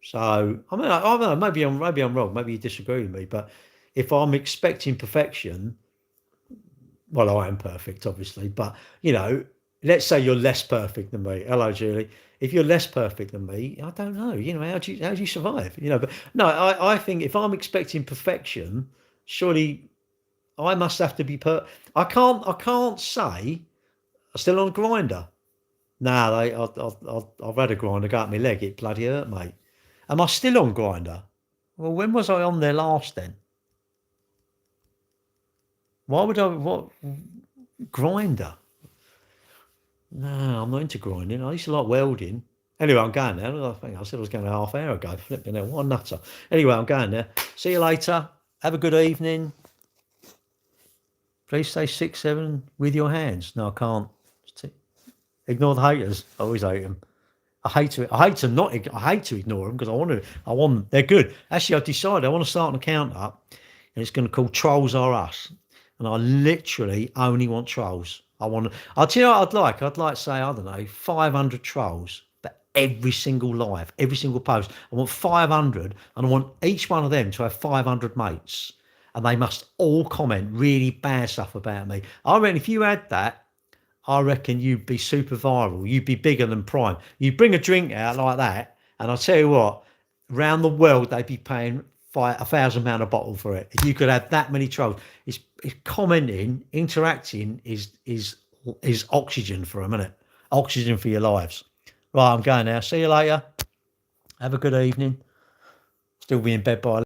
So I don't know. Maybe I'm wrong. Maybe you disagree with me. But if I'm expecting perfection, well, I am perfect, obviously. But you know, let's say you're less perfect than me. Hello, Julie. If you're less perfect than me, I don't know. You know, how do you survive? You know, but no, I think if I'm expecting perfection, surely I must have to be I can't say I'm still on Grinder. Nah, I've had a Grinder go up my leg. It bloody hurt, mate. Am I still on Grinder? Well, when was I on there last then? Why would what Grinder? No, I'm not into grinding. I used to like welding. Anyway, I'm going now. I think I said I was going a half hour ago. Flipping out, what a nutter. Anyway, I'm going there. See you later. Have a good evening. Please stay 6'7" with your hands. No, I can't. Ignore the haters. I always hate them. I hate to ignore them because they're good. Actually, I've decided I want to start an account up and it's going to call Trolls Are Us. And I literally only want trolls. I'll tell you what I'd like say, I don't know, 500 trolls, but every single live, every single post. I want 500 and I want each one of them to have 500 mates. And they must all comment really bad stuff about me. I reckon if you had that, I reckon you'd be super viral. You'd be bigger than Prime. You bring a drink out like that, and I'll tell you what, around the world they'd be paying £1,000 a bottle for it. If you could have that many trolls, it's commenting, interacting is oxygen for a minute. Oxygen for your lives. Right, I'm going now. See you later. Have a good evening. Still be in bed by